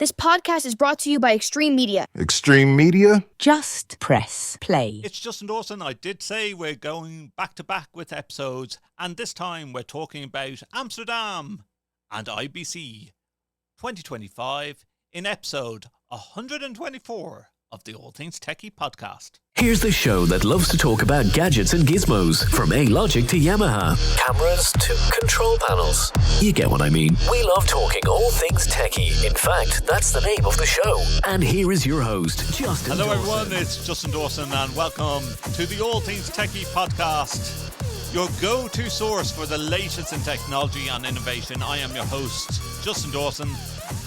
This podcast is brought to you by Extreme Media. Extreme Media? Just press play. It's Justin Dawson. I did say we're going back to back with episodes, and this time we're talking about Amsterdam and IBC 2025 in episode 124 of the All Things TechIE Podcast. Here's the show that loves to talk about gadgets and gizmos, from A-Logic to Yamaha, cameras to control panels. You get what I mean. We love talking all things techie. In fact, that's the name of the show. And here is your host, Justin Hello Dawson. everyone, it's Justin Dawson and welcome to the All Things TechIE Podcast, your go-to source for the latest in technology and innovation. I am your host, Justin Dawson.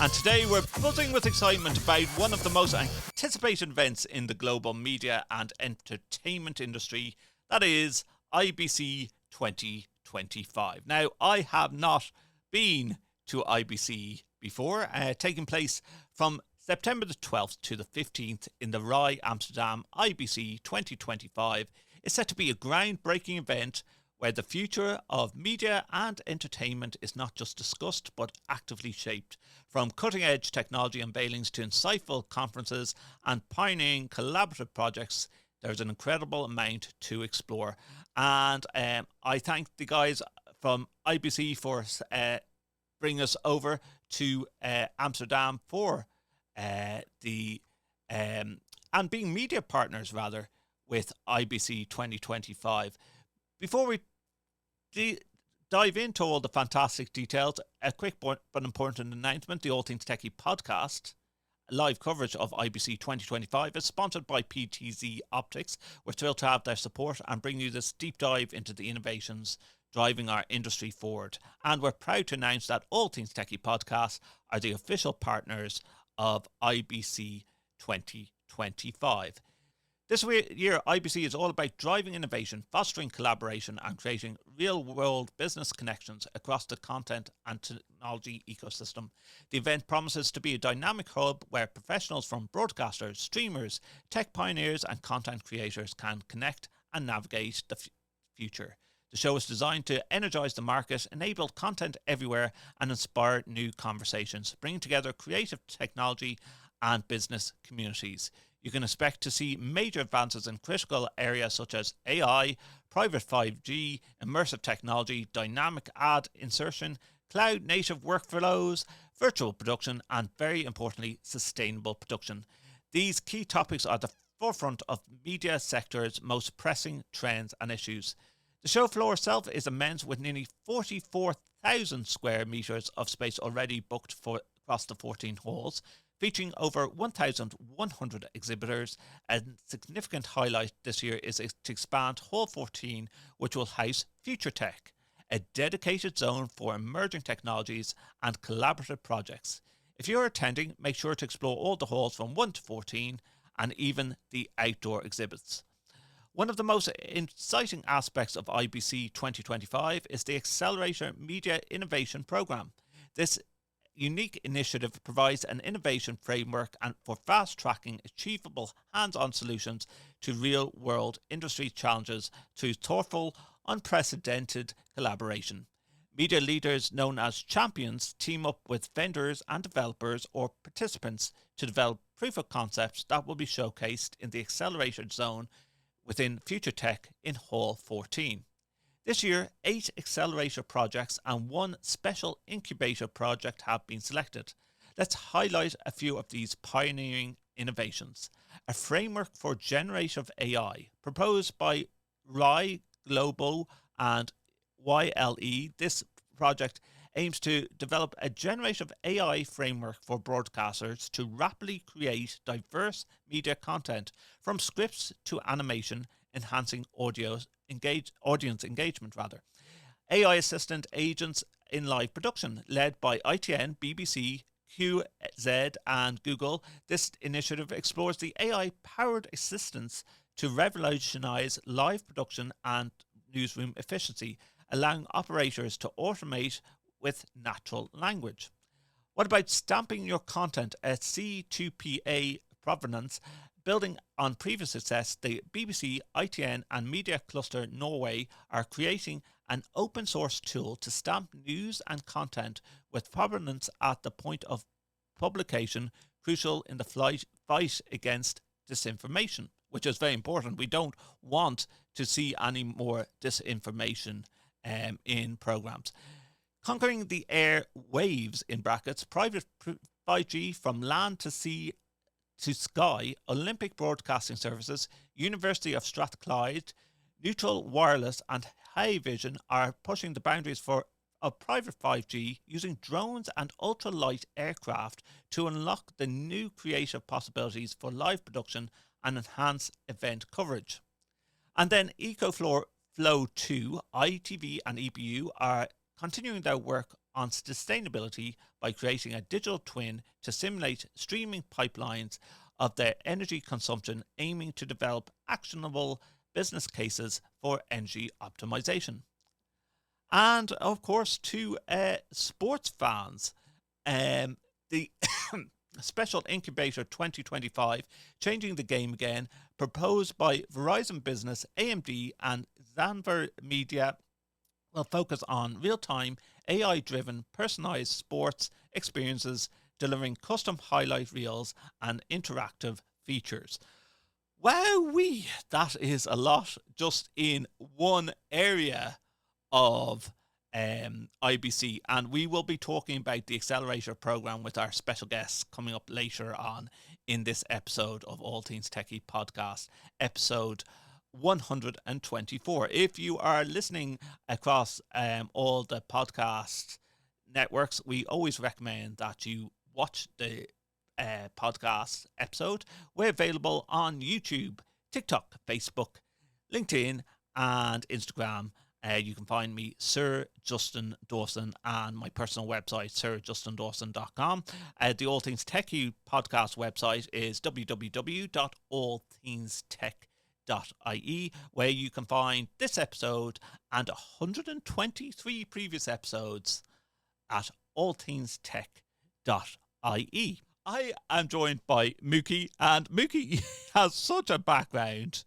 And today we're buzzing with excitement about one of the most anticipated events in the global media and entertainment industry, that is IBC 2025. Now, I have not been to IBC before, taking place from September the 12th to the 15th in the WIIT Amsterdam. IBC 2025 is set to be a groundbreaking event where the future of media and entertainment is not just discussed but actively shaped. From cutting-edge technology unveilings to insightful conferences and pioneering collaborative projects, there's an incredible amount to explore. And I thank the guys from IBC for bringing us over to Amsterdam for and being media partners rather with IBC 2025. Before we dive into all the fantastic details, a quick but important announcement. The All Things TechIE Podcast, live coverage of IBC 2025, is sponsored by PTZ Optics. We're thrilled to have their support and bring you this deep dive into the innovations driving our industry forward. And we're proud to announce that All Things TechIE Podcast are the official partners of IBC 2025. This year, IBC is all about driving innovation, fostering collaboration, and creating real-world business connections across the content and technology ecosystem. The event promises to be a dynamic hub where professionals from broadcasters, streamers, tech pioneers, and content creators can connect and navigate the future. The show is designed to energize the market, enable content everywhere, and inspire new conversations, bringing together creative technology and business communities. You can expect to see major advances in critical areas such as AI, private 5G, immersive technology, dynamic ad insertion, cloud-native workflows, virtual production, and very importantly, sustainable production. These key topics are the forefront of media sector's most pressing trends and issues. The show floor itself is immense, with nearly 44,000 square meters of space already booked for across the 14 halls, featuring over 1,100 exhibitors. A significant highlight this year is to expand Hall 14, which will house Future Tech, a dedicated zone for emerging technologies and collaborative projects. If you're attending, make sure to explore all the halls from 1 to 14 and even the outdoor exhibits. One of the most exciting aspects of IBC 2025 is the Accelerator Media Innovation Programme. This unique initiative provides an innovation framework and for fast-tracking achievable hands-on solutions to real-world industry challenges through thoughtful, unprecedented collaboration. Media leaders known as champions team up with vendors and developers or participants to develop proof of concepts that will be showcased in the Accelerator zone within Future Tech in Hall 14. This year, 8 accelerator projects and 1 special incubator project have been selected. Let's highlight a few of these pioneering innovations. A framework for generative AI, proposed by RAI Global and YLE. This project aims to develop a generative AI framework for broadcasters to rapidly create diverse media content, from scripts to animation, enhancing audience engagement. AI assistant agents in live production, led by ITN, BBC, QZ and Google. This initiative explores the AI-powered assistants to revolutionize live production and newsroom efficiency, allowing operators to automate with natural language. What about stamping your content at C2PA provenance? Building on previous success, the BBC, ITN and Media Cluster Norway are creating an open source tool to stamp news and content with provenance at the point of publication crucial in the fight against disinformation, which is very important. We don't want to see any more disinformation in programs. Conquering the air waves, in brackets, private 5G from land to sea to sky, Olympic Broadcasting Services, University of Strathclyde, Neutral Wireless and High Vision are pushing the boundaries of private 5G using drones and ultralight aircraft to unlock the new creative possibilities for live production and enhance event coverage. And then EcoFlow 2, ITV and EBU are continuing their work on sustainability by creating a digital twin to simulate streaming pipelines of their energy consumption, aiming to develop actionable business cases for energy optimization. And of course, to sports fans, the Special Incubator 2025, Changing the Game Again, proposed by Verizon Business, AMD and Zanver Media, will focus on real-time, AI-driven, personalized sports experiences, delivering custom highlight reels and interactive features. Wowee! That is a lot just in one area of IBC, and we will be talking about the Accelerator program with our special guests coming up later on in this episode of All Things TechIE Podcast, episode 124. If you are listening across all the podcast networks, we always recommend that you watch the podcast episode. We're available on YouTube, TikTok, Facebook, LinkedIn and Instagram. You can find me, Sir Justin Dawson, and my personal website, sirjustindawson.com. The All Things TechIE podcast website is www.allthingstech.ie, where you can find this episode and 123 previous episodes at allthingstech.ie. I am joined by Muki, and Muki has such a background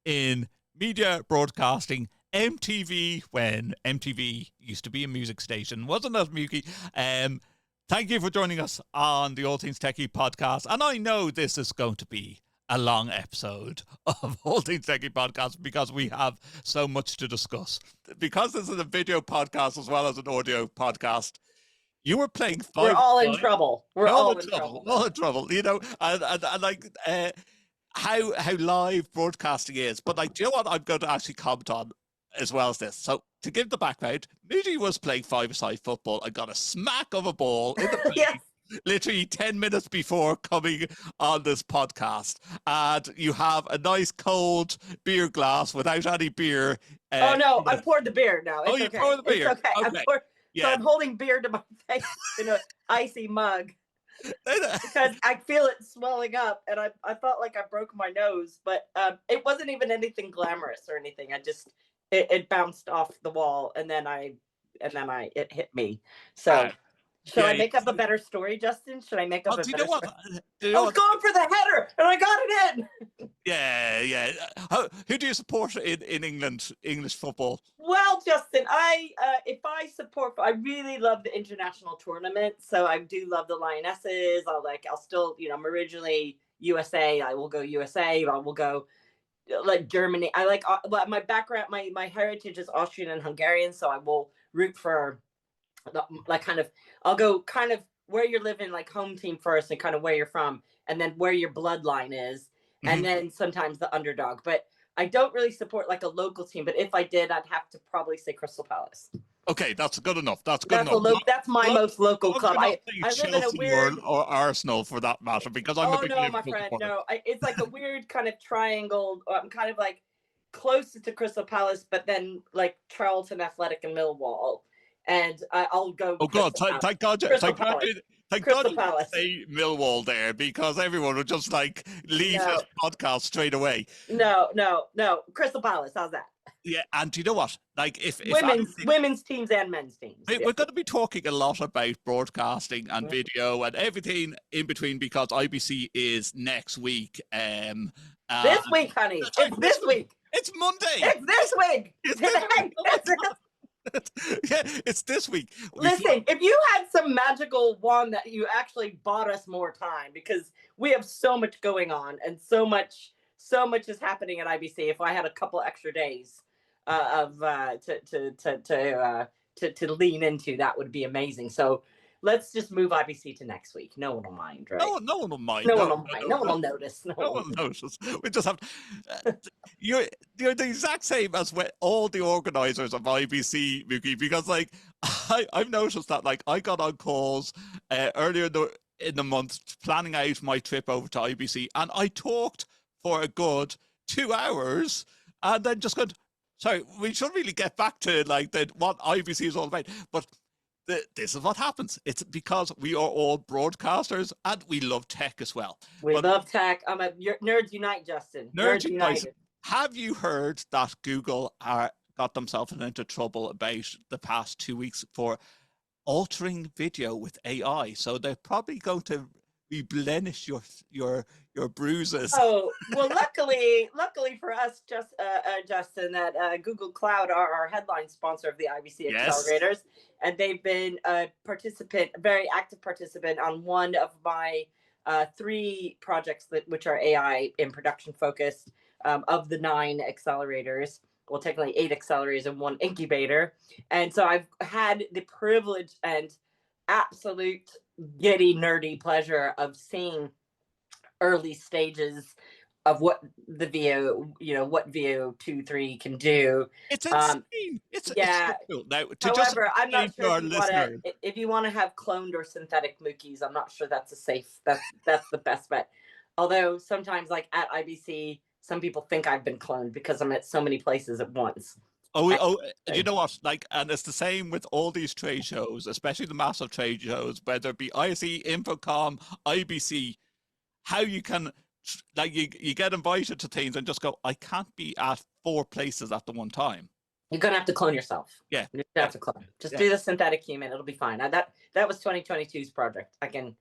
in media broadcasting, MTV, when MTV used to be a music station, wasn't it, Muki? Thank you for joining us on the All Things TechIE podcast. And I know this is going to be a long episode of All Things TechIE podcast because we have so much to discuss. Because this is a video podcast as well as an audio podcast, you were playing five. We're all in trouble. We're all in trouble. All in trouble. You know, and like how live broadcasting is. But like, do you know what I'm going to actually comment on as well as this? So to give the background, Muki was playing five-a-side football and got a smack of a ball in the face. Yes. Literally 10 minutes before coming on this podcast, and you have a nice cold beer glass without any beer. Oh no, I poured the beer now. It's you okay. poured the beer. It's okay. Okay. So I'm holding beer to my face in an icy mug because I feel it swelling up, and I felt like I broke my nose, but it wasn't even anything glamorous or anything. I just it bounced off the wall, and then it hit me. So. Should I make up a better story, Justin? Should I make up a better story? I was going for the header, and I got it in. Yeah. Who do you support in England, English football? Well, Justin, I really love the international tournaments, so I do love the Lionesses. I'll still, I'm originally USA. I will go USA. I will go like Germany. I like my background. My heritage is Austrian and Hungarian, so I will root for. Like I'll go kind of where you're living, like home team first, and kind of where you're from, and then where your bloodline is, and then sometimes the underdog. But I don't really support like a local team. But if I did, I'd have to probably say Crystal Palace. Okay, that's good enough. That's enough. That's my most local club. I live in a weird or Arsenal for that matter, because I'm a big no, my friend, supporter. no. It's like a weird kind of triangle. I'm kind of like close to Crystal Palace, but then like Charlton Athletic and Millwall. And I'll go. Oh God! Thank God! Thank God you say Millwall there, because everyone would just like leave this podcast straight away. No, Crystal Palace. How's that? Yeah, and do you know what? Like, if women's teams and men's teams, we're going to be talking a lot about broadcasting and video and everything in between, because IBC is next week. This week, honey. It's this week. It's Monday. It's this week. It's this week. Yeah, it's this week. Listen, if you had some magical wand that you actually bought us more time, because we have so much going on and so much is happening at IBC. If I had a couple extra days to lean into, that would be amazing. So let's just move IBC to next week. No one will mind, right? No one will mind. No one will mind. No one will notice. No one will notice. We just have you're the exact same as with all the organizers of IBC, Muki, because like I've noticed that like I got on calls earlier in the month planning out my trip over to IBC, and I talked for a good 2 hours, and then just got. Sorry, we should really get back to like what IBC is all about, but. This is what happens. It's because we are all broadcasters and we love tech as well. We love tech. Nerds Unite, Justin. Nerds Unite. Have you heard that Google got themselves into trouble about the past 2 weeks for altering video with AI? So they're probably going to replenish your bruises. Oh, well, luckily for us, Justin, that Google Cloud are our headline sponsor of the IBC Accelerators, and they've been a very active participant on one of my 3 projects which are AI in production focused, of the 9 accelerators. Well, technically 8 accelerators and 1 incubator. And so I've had the privilege and absolute giddy nerdy pleasure of seeing early stages of what the what VO2.3 can do. It's insane. It's cool. Now, however, I'm not sure if you want to have cloned or synthetic Mukis. I'm not sure that's that's the best bet. Although sometimes, like at IBC, some people think I've been cloned because I'm at so many places at once. You know what? Like, and it's the same with all these trade shows, especially the massive trade shows, whether it be ISE, Infocom, IBC. How you can, like, you get invited to things and just go, I can't be at 4 places at the one time. You're gonna have to clone yourself. Yeah, you have to clone. Just do the synthetic human; it'll be fine. That was 2022's project. I could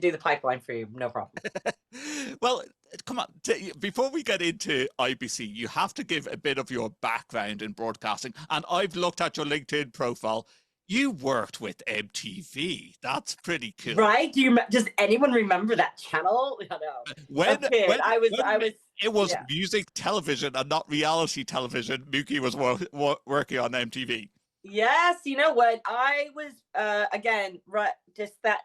do the pipeline for you, no problem. Well, come on. Before we get into IBC, you have to give a bit of your background in broadcasting. And I've looked at your LinkedIn profile. You worked with MTV. That's pretty cool, right? Does anyone remember that channel? No. It was music television and not reality television. Muki was working on MTV. Yes, you know what? I was again, right, just that.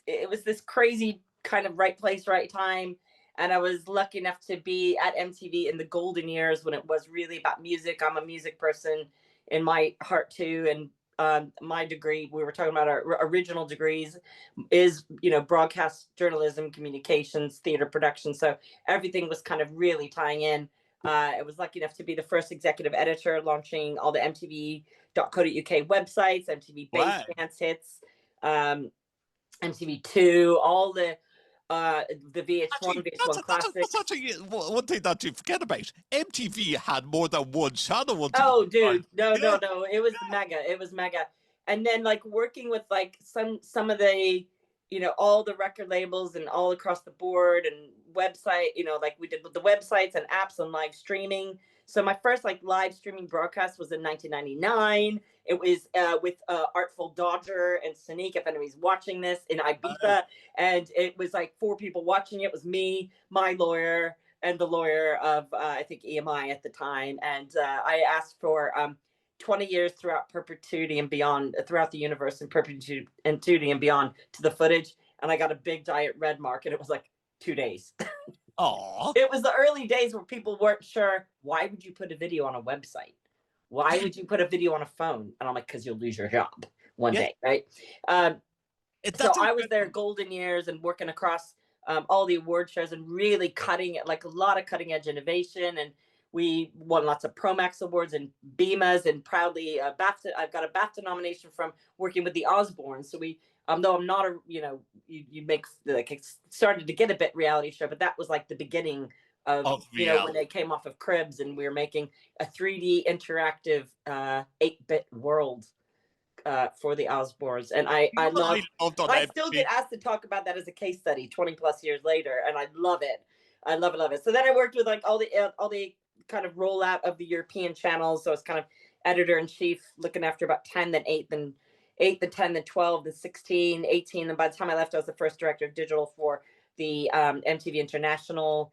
It was this crazy kind of right place, right time. And I was lucky enough to be at MTV in the golden years when it was really about music. I'm a music person in my heart too. And my degree, we were talking about our original degrees, is, broadcast journalism, communications, theater production. So everything was kind of really tying in. I was lucky enough to be the first executive editor launching all the MTV.co.uk websites, MTV Bass Dance Hits, MTV2, all the VH1, VH1 Classic. That's one thing that you forget about. MTV had more than one channel. Oh, dude, no. It was mega. It was mega. And then like working with like some of the, all the record labels and all across the board and website, like we did with the websites and apps and live streaming. So my first like live streaming broadcast was in 1999. It was with Artful Dodger and Sonique, if anybody's watching this, in Ibiza. And it was like 4 people watching it. It was me, my lawyer, and the lawyer of, I think, EMI at the time. And I asked for 20 years throughout perpetuity and beyond, throughout the universe and perpetuity and beyond to the footage. And I got a big giant red mark, and it was like 2 days. Aww. It was the early days where people weren't sure, why would you put a video on a website? Why would you put a video on a phone? And I'm like, because you'll lose your job one day, right? So I was there golden years and working across all the award shows and really cutting it, like a lot of cutting edge innovation. And we won lots of Promax awards and BEMAs, and proudly BAFTA. I've got a BAFTA nomination from working with the Osbournes. So we, though I'm not a, you make, like, it started to get a bit reality show, but that was like the beginning of when they came off of Cribs, and we were making a 3D interactive 8-bit world for the Osbournes. And I still get asked to talk about that as a case study 20 plus years later, and I love it. I love it. So then I worked with like all the kind of rollout of the European channels. So it's kind of editor-in-chief, looking after about 10, then 8, then 8, then 10, then 12, then 16, 18. And by the time I left, I was the first director of digital for the MTV International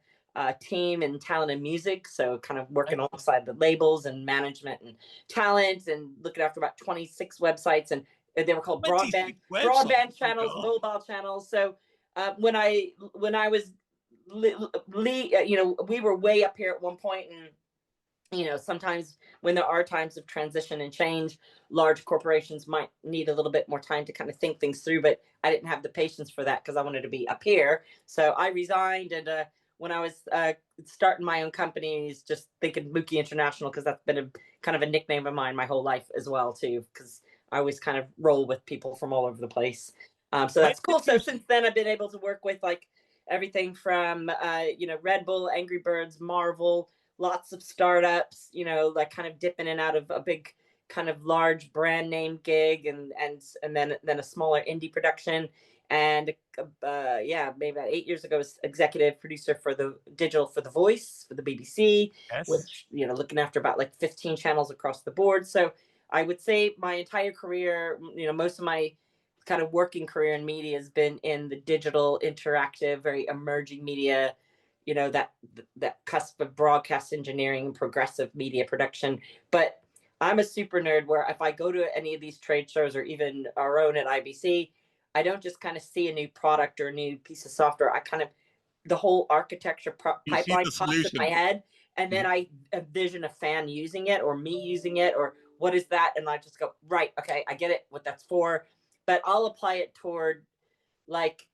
team in talent and music. So kind of working alongside the labels and management and talent and looking after about 26 websites. And they were called broadband channels, mobile channels. So when I was, we were way up here at one point, and sometimes when there are times of transition and change, large corporations might need a little bit more time to kind of think things through, but I didn't have the patience for that because I wanted to be up here. So I resigned, and when I was starting my own companies, just thinking Muki International, because that's been kind of a nickname of mine my whole life as well too, because I always kind of roll with people from all over the place. So that's cool. So since then, I've been able to work with like everything from Red Bull, Angry Birds, Marvel, lots of startups, like kind of dipping in and out of a big kind of large brand name gig, and then a smaller indie production. And maybe about 8 years ago, I was executive producer for the digital for The Voice for the BBC, which looking after about like 15 channels across the board. So I would say my entire career, most of my kind of working career in media has been in the digital, interactive, very emerging media, that cusp of broadcast engineering and progressive media production. But I'm a super nerd where if I go to any of these trade shows or even our own at IBC, I don't just kind of see a new product or a new piece of software. I kind of, the whole architecture pipeline pops in my head, and then I envision a fan using it or me using it, or what is that? And I just go, right, okay, I get it, what that's for. But I'll apply it toward like,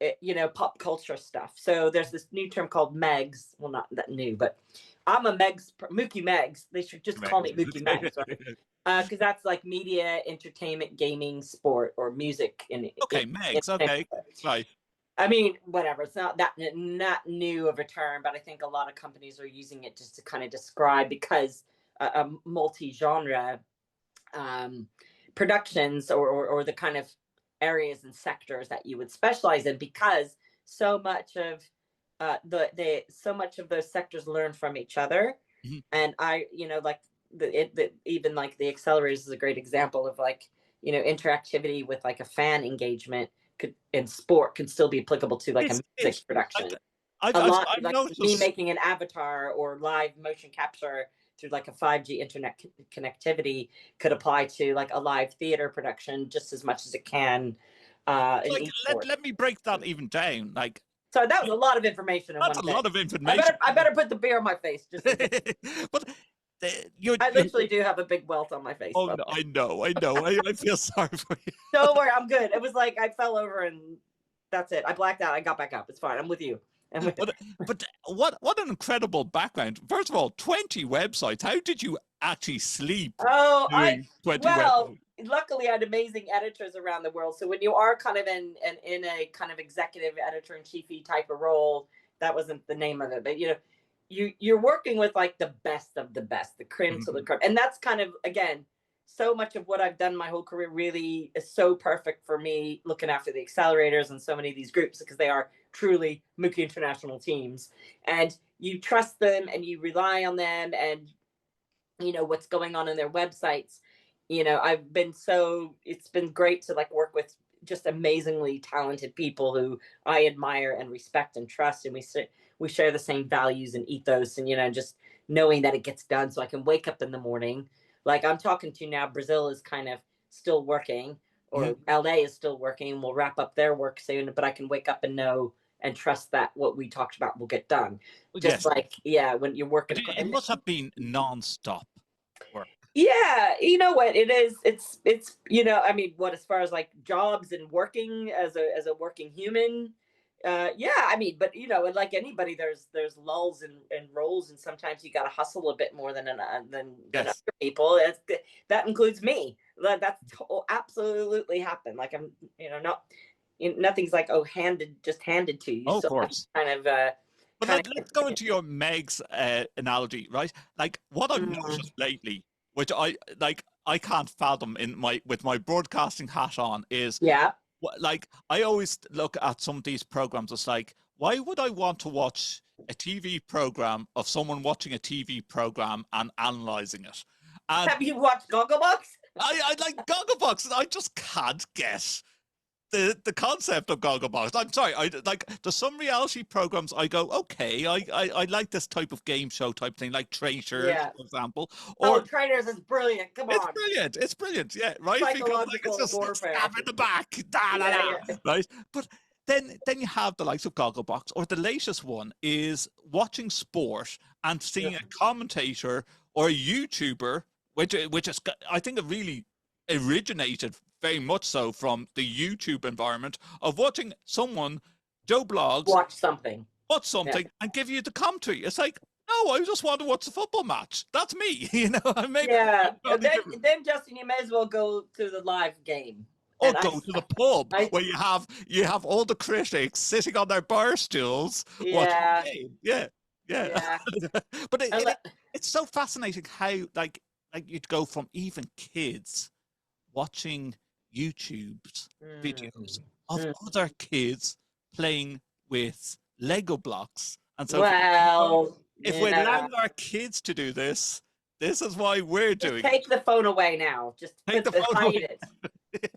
pop culture stuff. So there's this new term called Megs. Well, not that new, but I'm a Muki Megs. They should just call me Muki Megs, right? Because that's like media, entertainment, gaming, sport, or music. Megs. Okay, right. I mean, whatever. It's not new of a term, but I think a lot of companies are using it just to kind of describe, because a multi-genre productions or the kind of areas and sectors that you would specialize in, because so much of those sectors learn from each other. Mm-hmm. And I, like even like the Accelerators is a great example of like, interactivity with like a fan engagement in sport can still be applicable to like a music production. I've noticed me making an avatar or live motion capture through like a 5G internet connectivity could apply to like a live theater production just as much as it can. Let me break that even down. Like, so that was a lot of information. That's a lot of information. I better put the beer on my face. But I literally do have a big welt on my face. Oh, no, I know. I feel sorry for you. Don't worry, I'm good. It was like I fell over and that's it. I blacked out. I got back up. It's fine. I'm with you. But what an incredible background. First of all, 20 websites. How did you actually sleep? Luckily I had amazing editors around the world. So when you are kind of in a kind of executive editor-in-chiefy type of role, that wasn't the name of it, but you're working with like the best of the best, the creme to the creme. And that's kind of, again, so much of what I've done my whole career really is so perfect for me, looking after the Accelerators and so many of these groups, because they are truly Muki International teams. And you trust them and you rely on them and what's going on in their websites. It's been great to like work with just amazingly talented people who I admire and respect and trust. And we share the same values and ethos, and, just knowing that it gets done so I can wake up in the morning. Like I'm talking to you now, Brazil is kind of still working, or LA is still working. We'll wrap up their work soon, but I can wake up and know and trust that what we talked about will get done. Just like, when you're working. It must have been non-stop work. Yeah, you know what it is. It's I mean, as far as like jobs and working as a working human, I mean, but and like anybody, there's lulls and roles, and sometimes you got to hustle a bit more than other people. That includes me. That's absolutely happened. Like I'm, nothing's like handed to you. Oh, so of course. Kind of. But let's go into your Meg's analogy, right? Like what I've noticed lately, which I can't fathom with my broadcasting hat on, is like I always look at some of these programs. It's like, why would I want to watch a TV program of someone watching a TV program and analyzing it? And have you watched Gogglebox? I like Gogglebox. I just can't get the concept of Gogglebox. I'm sorry. There's some reality programs I go, okay, I like this type of game show type thing, like Traitors, for example. Or Traitors is brilliant. Come on. It's brilliant. It's brilliant. Yeah, right. Because it's just warfare. stab in the back, right? But then you have the likes of Gogglebox, or the latest one is watching sport and seeing a commentator or a YouTuber, which is, I think, it really originated very much so from the YouTube environment of watching someone, Joe Blogs, watch something and give you the commentary. It's like, no, I just want to watch the football match. That's me, you know. Then Justin, you may as well go to the live game. Or go to the pub where you have all the critics sitting on their bar stools watching the game. Yeah. But it's so fascinating how like you'd go from even kids watching YouTube's videos of other kids playing with Lego blocks. And so if we allow our kids to do this, this is why we're doing it. Take the phone away now. Just hide it.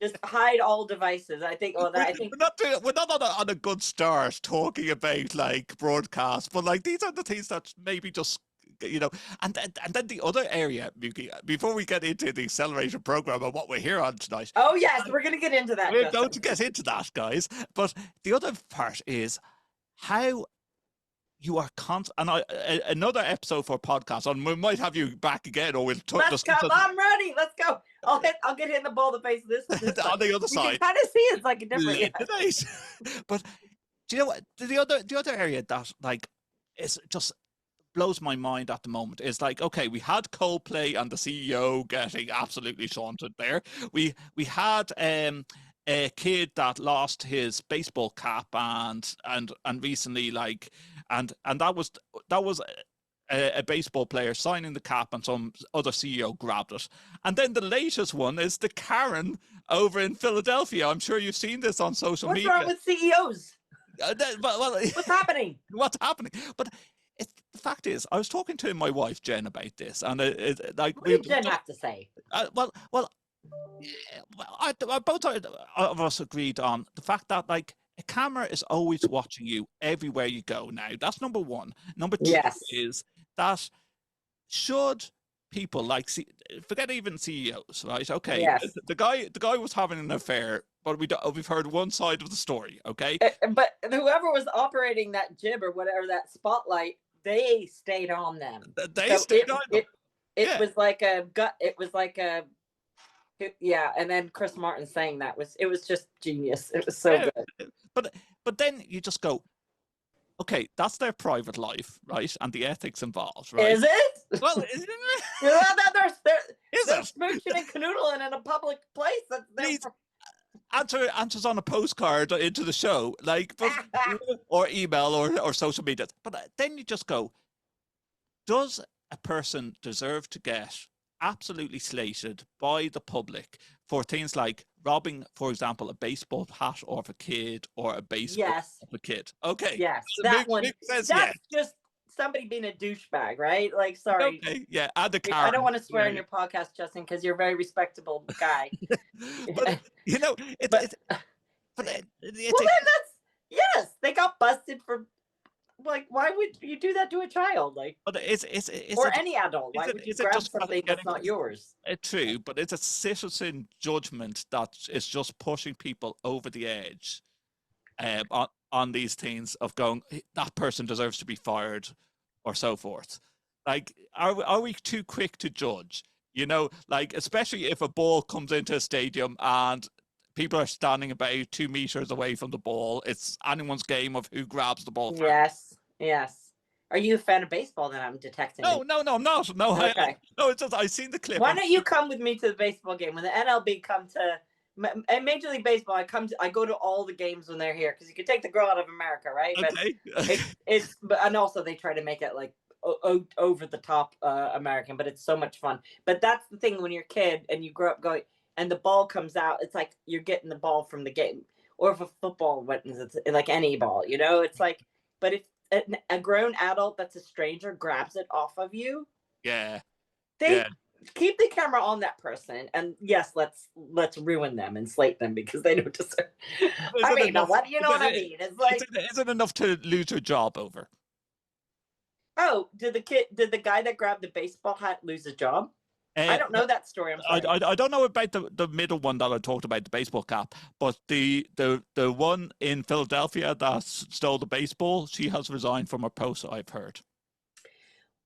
Just hide all devices. I think. We're not on a good start talking about like broadcast, but like these are the things that maybe just, you know. And then the other area, Muki, before we get into the Accelerator program and what we're here on tonight. Oh yes, we're going to get into that. We're going to get into that, guys. But the other part is how you are and another episode for a podcast, and we might have you back again, or we'll talk. Let's go. I'm ready. Let's go. I'll get hit in the ball in the face this on the other side. You can kind of see it's like a different. But do you know what? The other area that like is just blows my mind at the moment is like, okay, we had Coldplay and the CEO getting absolutely shunted there. We had a kid that lost his baseball cap and recently like and that was a baseball player signing the cap and some other CEO grabbed it. And then the latest one is the Karen over in Philadelphia. I'm sure you've seen this on social media. What's wrong with CEOs? What's happening? What's happening? But the fact is, I was talking to my wife Jen about this, and like, what did Jen have to say? Well, both of us agreed on the fact that like a camera is always watching you everywhere you go. Now that's number one. Number two is that should people like forget even CEOs, right? Okay, the guy was having an affair, but we've heard one side of the story. Okay, but whoever was operating that jib or whatever, that spotlight, they stayed on them. Stayed on them. It was like a gut. It was like a. Yeah, and then Chris Martin saying that was just genius. It was so good. But then you just go, okay, that's their private life, right? And the ethics involved, right? Is it? Well, isn't it? They're smooching and canoodling in a public place. Answers on a postcard into the show, like, or email or social media. But then you just go, does a person deserve to get absolutely slated by the public for things like robbing, for example, a baseball hat off a kid or a baseball off a kid? Okay. Yes. That one. That's just somebody being a douchebag, right? Like, sorry. Okay. Yeah. And the I don't want to swear in your podcast, Justin, because you're a very respectable guy. But, you know, well, then yes, they got busted for. Like, why would you do that to a child? Like, but any adult? Why would you grab something that's not yours? True, but it's a citizen judgment that is just pushing people over the edge on these things of going, that person deserves to be fired or so forth. Like, are we too quick to judge? You know, like, especially if a ball comes into a stadium and people are standing about 2 meters away from the ball. It's anyone's game of who grabs the ball first. Yes. Are you a fan of baseball then? I'm detecting. No, I'm not. No, okay. It's just I've seen the clip. Why don't you come with me to the baseball game when the MLB come to Major League Baseball? I go to all the games when they're here because you can take the girl out of America, right? Okay. But and also they try to make it like over the top American, but it's so much fun. But that's the thing when you're a kid and you grow up going. And the ball comes out, it's like you're getting the ball from the game. Or if a football went, it's like any ball, you know? It's like, but if a grown adult that's a stranger grabs it off of you, they keep the camera on that person, and yes, let's ruin them and slate them because they don't deserve. I mean, what you know what I mean? It's like, is it enough to lose your job over? oh, did the guy that grabbed the baseball hat lose his job? I don't know that story. I'm sorry. I don't know about the middle one that I talked about, the baseball cap, but the one in Philadelphia that stole the baseball, she has resigned from her post, I've heard.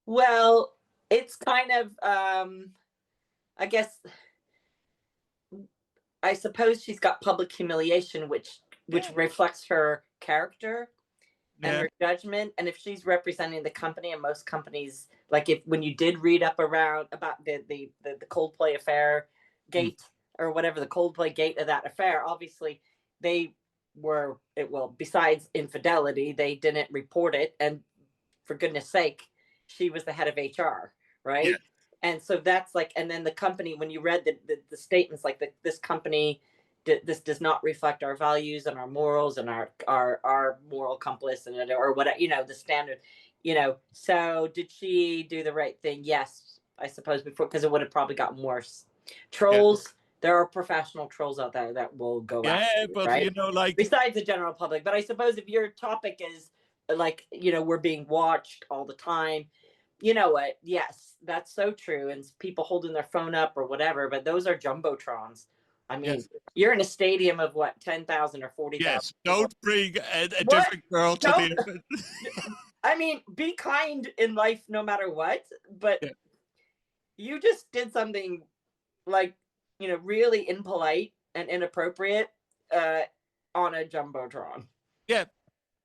Well, it's kind of, I guess, I suppose she's got public humiliation, which reflects her character and her judgment. And if she's representing the company, and most companies, like when you did read up around about the Coldplay affair gate or whatever, the Coldplay gate of that affair, obviously they were, besides infidelity, they didn't report it. And for goodness sake, she was the head of HR, right? Yeah. And so that's like, and then the company, when you read the statements, like this company, this does not reflect our values and our morals and our moral compass and or whatever, the standard, So did she do the right thing? Yes, I suppose, before, because it would have probably gotten worse. Trolls, there are professional trolls out there that will go after you, but right? like, besides the general public. But I suppose if your topic is like, we're being watched all the time, you know what? Yes, that's so true. And people holding their phone up or whatever, but those are jumbotrons. I mean, you're in a stadium of 10,000 or 40,000. Yes, don't bring a different girl to the. I mean, be kind in life no matter what, but you just did something like, really impolite and inappropriate on a jumbotron. Yeah.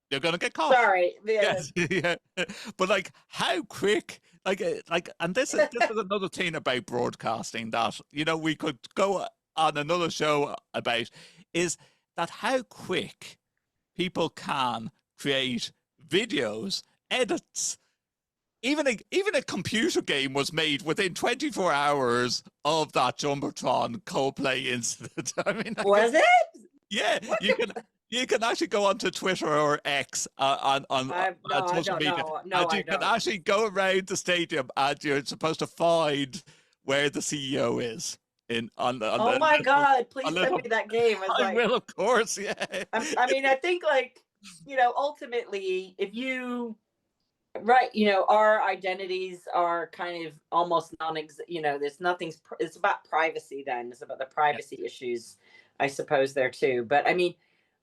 You're gonna get caught. Sorry. Yes. Yeah. But like, how quick? Like, and this is another thing about broadcasting that we could go on another show about, is that how quick people can create videos, edits. Even a computer game was made within 24 hours of that jumbotron Coldplay incident. I mean, was it? Yeah, you can actually go onto Twitter or X on social media, and you can actually go around the stadium, and you're supposed to find where the CEO is. Oh my God! Please send me that game. I will, of course. Yeah. I mean, I think ultimately, if you, our identities are kind of almost there's nothing's. It's about privacy. Then it's about the privacy issues, I suppose, there too. But I mean,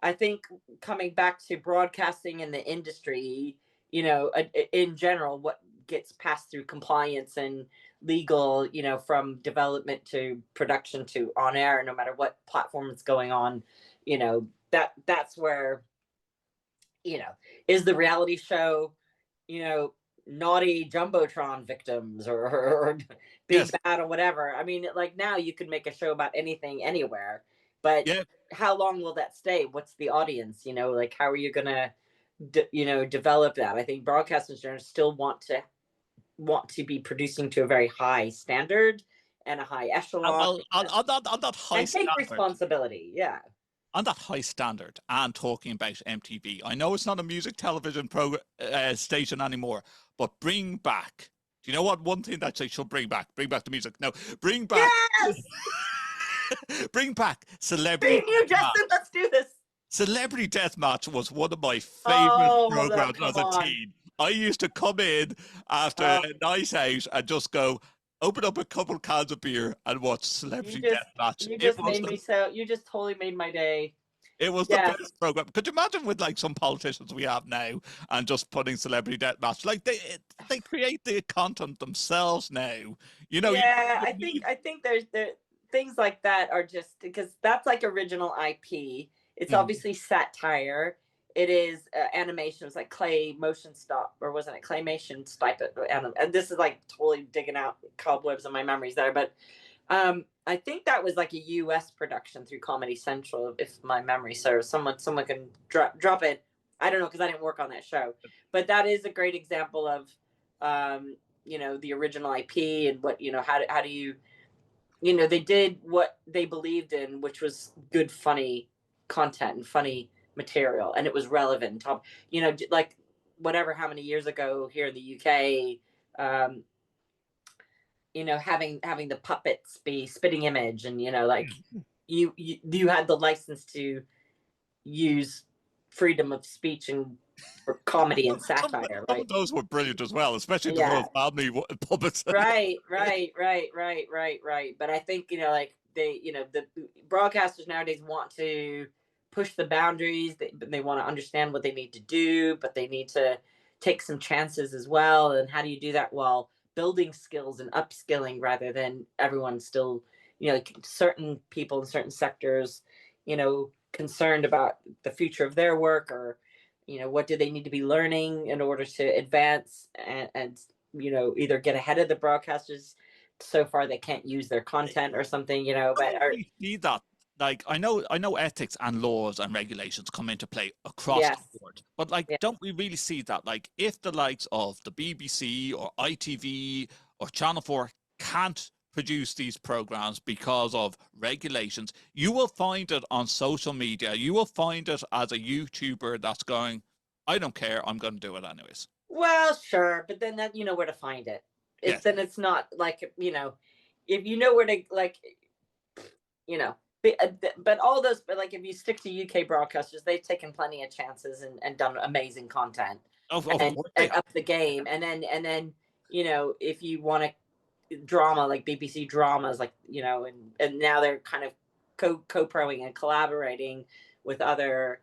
I think coming back to broadcasting in the industry, in general, what gets passed through compliance and legal, from development to production to on air, no matter what platform it's going on, that's where, is the reality show, naughty jumbotron victims or being bad or whatever. I mean, like now you could make a show about anything, anywhere. But how long will that stay? What's the audience? Like, how are you gonna, develop that? I think broadcasters still want to be producing to a very high standard and a high echelon. On that high and take standard, responsibility. Yeah. On that high standard, and talking about MTV, I know it's not a music television station anymore, but bring back. Do you know what one thing that they should bring back? Bring back the music. No, bring back. Yes. Bring back Celebrity. Justin, let's do this. Celebrity Deathmatch was one of my favorite programs as a teen. I used to come in after a night out and just go, open up a couple cans of beer and watch Celebrity Deathmatch. You just totally made my day. It was the best program. Could you imagine with like some politicians we have now and just putting Celebrity Deathmatch? Like they create the content themselves now. Yeah, I think there's things like that are just because that's like original IP. It's obviously satire. It is animation. It's like clay motion stop, or wasn't it claymation type of and this is like totally digging out cobwebs in my memories there. But I think that was like a US production through Comedy Central, if my memory serves. Someone can drop it. I don't know, because I didn't work on that show. But that is a great example of the original IP and what, how do you, they did what they believed in, which was good, funny content and funny material, and it was relevant. Like whatever, how many years ago here in the UK, having the puppets be spitting image, and like you had the license to use freedom of speech and for comedy and satire, Some right? of those were brilliant as well, especially the Yeah. Royal Family puppets. Right. But I think, like the broadcasters nowadays want to push the boundaries. They want to understand what they need to do, but they need to take some chances as well. And how do you do that while building skills and upskilling, rather than everyone still, like certain people in certain sectors, concerned about the future of their work, or what do they need to be learning in order to advance and either get ahead of the broadcasters so far they can't use their content or something, but We see that. Like I know ethics and laws and regulations come into play across Yes. the board, but like, don't we really see that? Like, if the likes of the BBC or ITV or Channel 4 can't produce these programs because of regulations, you will find it on social media. You will find it as a YouTuber that's going, I don't care, I'm going to do it anyways. Well, sure, but then that where to find it. Then it's not like if you know where to, like but all those, but like if you stick to UK broadcasters, they've taken plenty of chances and done amazing content and up the game. And then if you want to drama, like BBC dramas, like and now they're kind of co-proing and collaborating with other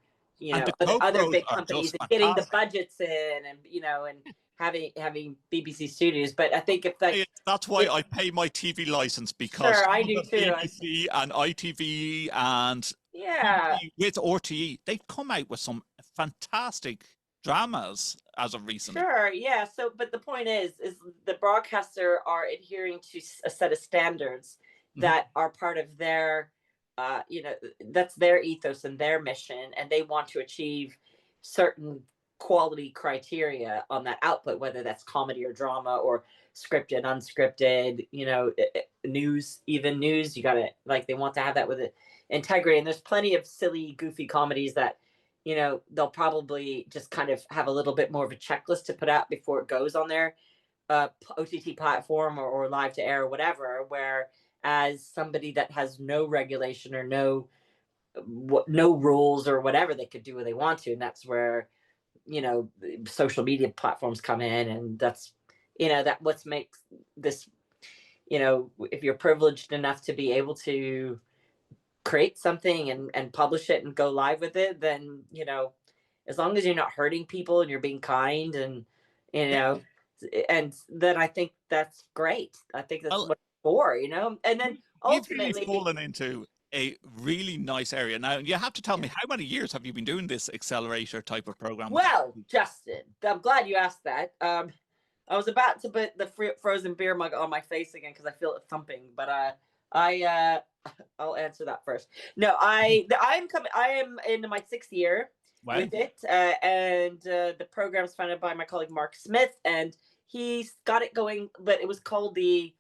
other big companies and getting the budgets in, and and having BBC studios. But I think that's why I pay my TV license, because sure, I do too. BBC and ITV and with RTE, they've come out with some fantastic dramas as of recently. Sure, yeah. So, but the point is the broadcaster are adhering to a set of standards that are part of their that's their ethos and their mission, and they want to achieve certain quality criteria on that output, whether that's comedy or drama or scripted, unscripted, news, even news. You gotta, like, they want to have that with integrity. And there's plenty of silly, goofy comedies that they'll probably just kind of have a little bit more of a checklist to put out before it goes on their OTT platform or live to air or whatever, where as somebody that has no regulation or no rules or whatever, they could do what they want to. And that's where social media platforms come in, and that's that what makes this, if you're privileged enough to be able to create something and publish it and go live with it, then as long as you're not hurting people and you're being kind, and and then I think that's great. I think that's what it's for, and then ultimately you've really fallen into a really nice area. Now, you have to tell me, how many years have you been doing this Accelerator type of program? Well, Justin, I'm glad you asked that. I was about to put the frozen beer mug on my face again because I feel it thumping, but I'll answer that first. No, I am in my 6th year with it, and the program's funded by my colleague Mark Smith, and he's got it going. But it was called the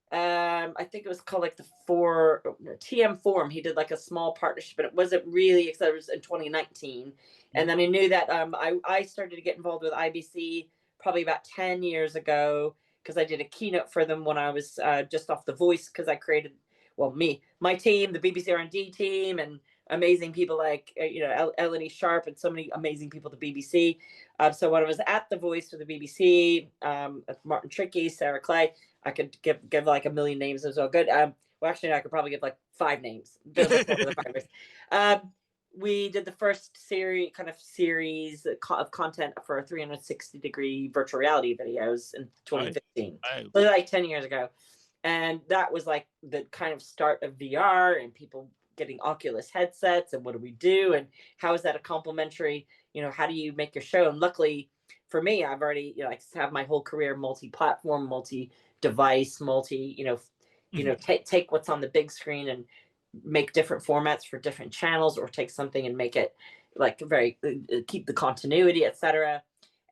I think it was called like the TM Forum. He did like a small partnership, but it wasn't really, except it was in 2019. And then I knew that I started to get involved with IBC probably about 10 years ago, because I did a keynote for them when I was just off The Voice, because I created, my team, the BBC R&D team, and amazing people like Eleni Sharp and so many amazing people at the BBC. So when I was at The Voice for the BBC, Martin Trickey, Sarah Clay, I could give like a million names as well. Good. Well, actually, I could probably give like 5 names. We did the first series of content for 360-degree virtual reality videos in 2015. So like 10 years ago. And that was like the kind of start of VR and people getting Oculus headsets, and what do we do? And how is that a complementary, how do you make your show? And luckily for me, I've already, have my whole career multi-platform, multi-device, take what's on the big screen and make different formats for different channels, or take something and make it like very keep the continuity, etc.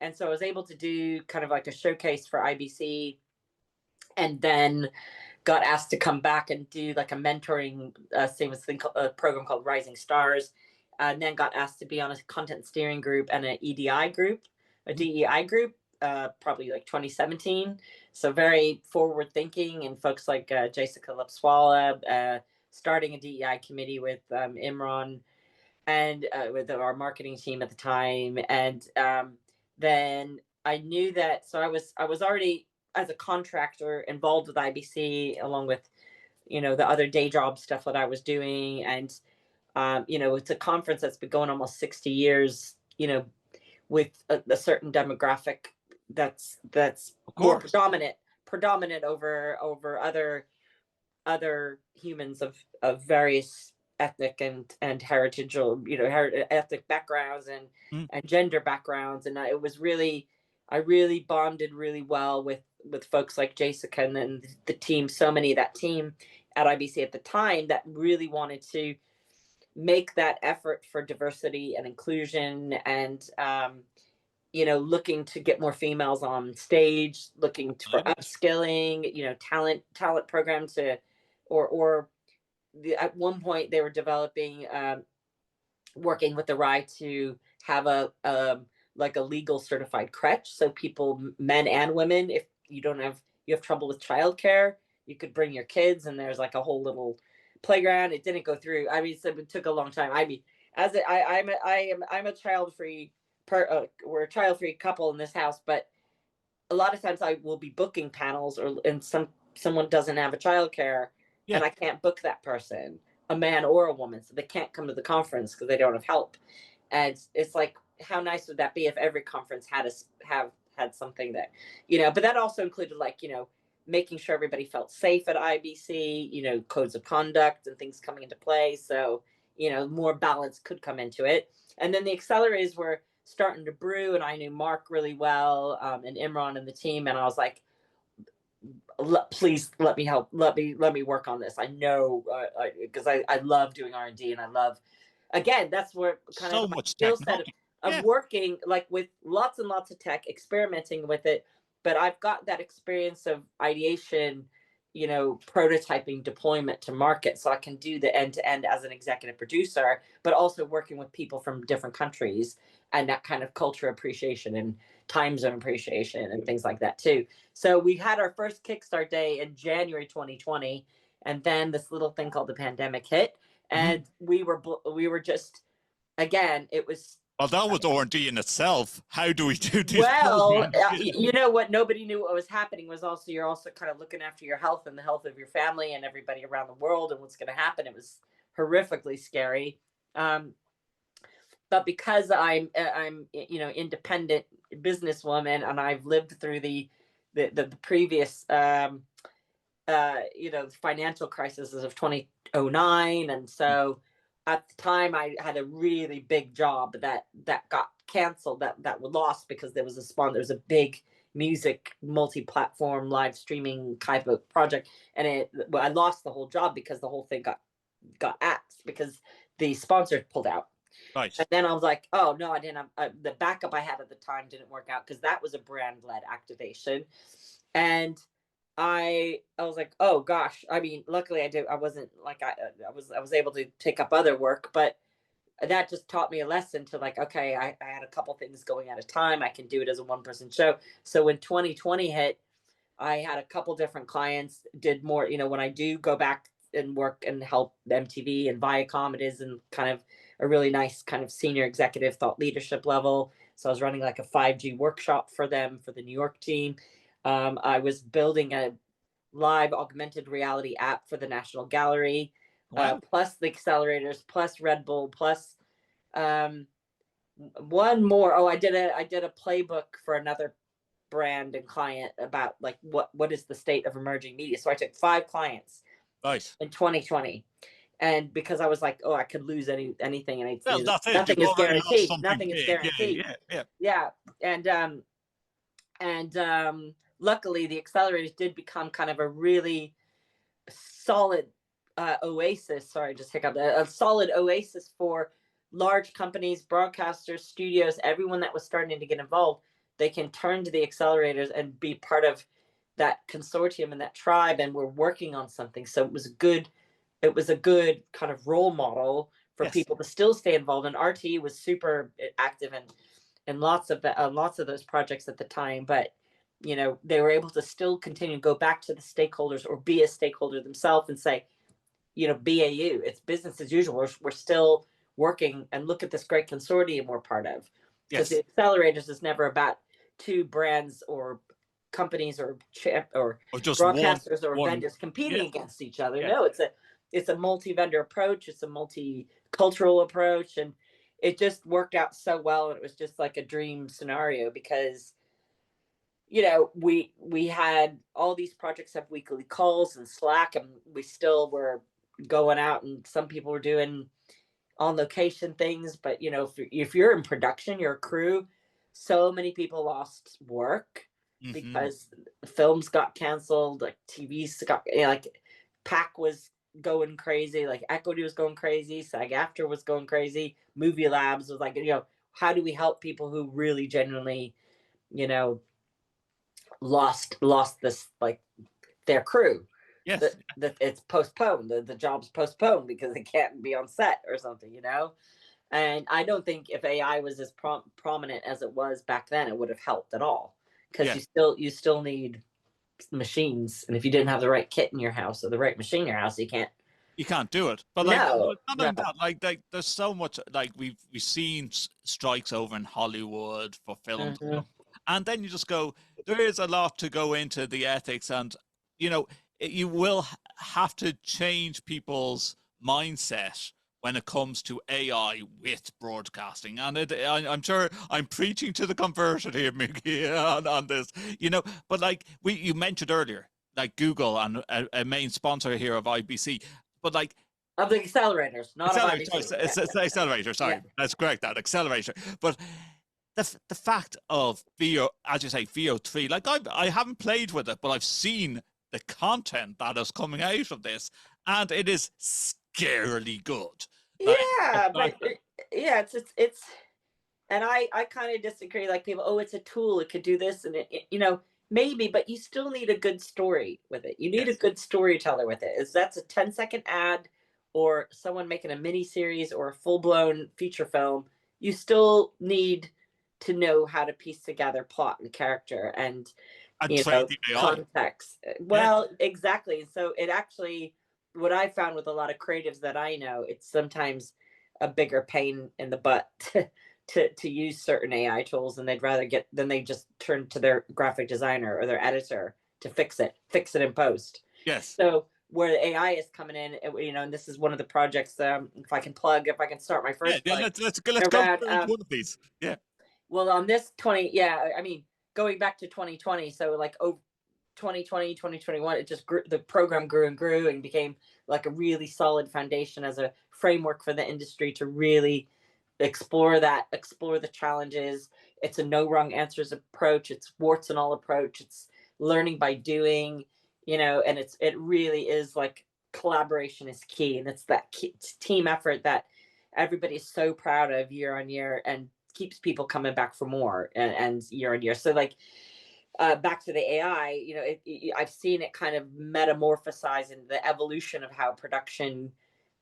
And so I was able to do kind of like a showcase for IBC, and then got asked to come back and do like a mentoring a program called Rising Stars, and then got asked to be on a content steering group and an EDI group, a DEI group probably like 2017. So very forward thinking, and folks like Jessica Lipswala, starting a DEI committee with Imran and with our marketing team at the time. And then I knew that, so I was already as a contractor involved with IBC, along with, you know, the other day job stuff that I was doing. And you know, it's a conference that's been going almost 60 years, you know, with a certain demographic that's more predominant over other humans of various ethnic and heritage, you know, ethnic backgrounds and gender backgrounds. And it was really, I really bonded really well with folks like Jessica and then the team, so many of that team at IBC at the time that really wanted to make that effort for diversity and inclusion, and you know, looking to get more females on stage, looking for upskilling, you know, talent programs to, or at one point they were developing, working with the WIIT to have a like a legal certified crèche, so people, men and women, if you have trouble with childcare, you could bring your kids, and there's like a whole little playground. It didn't go through. I mean, so it took a long time. I mean, I'm a child-free we're a child-free couple in this house, but a lot of times I will be booking panels, and someone doesn't have a childcare, and I can't book that person, a man or a woman, so they can't come to the conference because they don't have help. And it's like, how nice would that be if every conference had something that, you know, but that also included, like, you know, making sure everybody felt safe at IBC, you know, codes of conduct and things coming into play. So, you know, more balance could come into it. And then the accelerators were starting to brew, and I knew Mark really well, and Imran and the team. And I was like, please let me help. Let me work on this. I know, because I love doing R&D, and I love, again, that's where kind so of my much skill set of working like with lots and lots of tech, experimenting with it. But I've got that experience of ideation, you know, prototyping, deployment to market, so I can do the end to end as an executive producer, but also working with people from different countries, and that kind of culture appreciation and time zone appreciation and things like that too. So we had our first Kickstart day in January 2020, and then this little thing called the pandemic hit, and we were just, again, it was. Well, that was R&D in itself. How do we do this? Well, you know what? Nobody knew what was happening. Was also, you're also kind of looking after your health and the health of your family and everybody around the world and what's going to happen. It was horrifically scary. But because I'm you know, independent businesswoman, and I've lived through the previous you know, financial crises of 2009, and so at the time I had a really big job that got canceled, that was lost, because there was a big music multi-platform live streaming type of project, and I lost the whole job because the whole thing got axed because the sponsor pulled out. Right. And then I was like, oh no, I didn't have the backup I had at the time didn't work out, because that was a brand-led activation. And I was like, oh gosh. I mean, luckily I wasn't like, I was able to take up other work, but that just taught me a lesson to, like, okay, I had a couple things going at a time. I can do it as a one-person show. So when 2020 hit, I had a couple different clients, did more, you know, when I do go back and work and help MTV and Viacom, it is in kind of a really nice kind of senior executive thought leadership level. So I was running like a 5G workshop for them, for the New York team. I was building a live augmented reality app for the National Gallery, plus the Accelerators, plus Red Bull, plus one more. Oh, I did a playbook for another brand and client about, like, what is the state of emerging media. So I took 5 clients in 2020, and because I was like, oh, I could lose anything, and nothing is guaranteed. Nothing is guaranteed. Yeah. And luckily, the Accelerators did become kind of a really solid oasis. Sorry, just hiccup. A solid oasis for large companies, broadcasters, studios, everyone that was starting to get involved. They can turn to the Accelerators and be part of that consortium and that tribe, and we're working on something. So it was a good kind of role model for people to still stay involved. And RTE was super active, and and lots of those projects at the time, but they were able to still continue to go back to the stakeholders or be a stakeholder themselves and say, BAU, it's business as usual. We're still working, and look at this great consortium we're part of. Because the Accelerators is never about two brands or companies or just broadcasters or vendors competing against each other. No, it's a multi-vendor approach. It's a multicultural approach, and it just worked out so well. And it was just like a dream scenario because we had all these projects have weekly calls and Slack, and we still were going out, and some people were doing on location things. But if you're in production, you're a crew. So many people lost work because films got canceled, like TVs got like PAC was going crazy, like Equity was going crazy, SAG-AFTRA was going crazy, Movie Labs was like, how do we help people who really genuinely, lost this, like their crew? Yes, that it's postponed. The job's postponed because they can't be on set or something, And I don't think if AI was as prominent as it was back then, it would have helped at all. Because you still need machines, and if you didn't have the right kit in your house or the right machine in your house, you can't do it. But not only that, like there's so much, like we've seen strikes over in Hollywood for films, and then you just go, there is a lot to go into the ethics, and you will have to change people's mindset when it comes to AI with broadcasting. And I'm sure I'm preaching to the converted here, Muki, on this, but like you mentioned earlier, like Google and a main sponsor here of IBC, but like of the accelerators, not Accelerator, of IBC. It's Accelerator, sorry, let's correct that, Accelerator. But the fact of VO, as you say, VO3, like I haven't played with it, but I've seen the content that is coming out of this, and it is scarily good. It's and I kind of disagree. Like people, it's a tool, it could do this, and it maybe, but you still need a good story with it. You need a good storyteller with it. That's a 10-second ad or someone making a mini series or a full-blown feature film. You still need to know how to piece together plot and character and context. Well, exactly. So it actually, what I found with a lot of creatives that I know, it's sometimes a bigger pain in the butt to use certain AI tools, and they'd rather they just turn to their graphic designer or their editor to fix it in post. Yes. So where the AI is coming in, and this is one of the projects. If I can start my first. Let's go through one of these. Yeah. Well, on this going back to 2020, so like 2020, 2021, it just grew, the program grew and grew and became like a really solid foundation as a framework for the industry to really explore the challenges. It's a no wrong answers approach. It's warts and all approach. It's learning by doing, and it really is like collaboration is key. And it's that team effort that everybody is so proud of year on year and keeps people coming back for more and year on year. So like, back to the AI, I've seen it kind of metamorphosize in the evolution of how production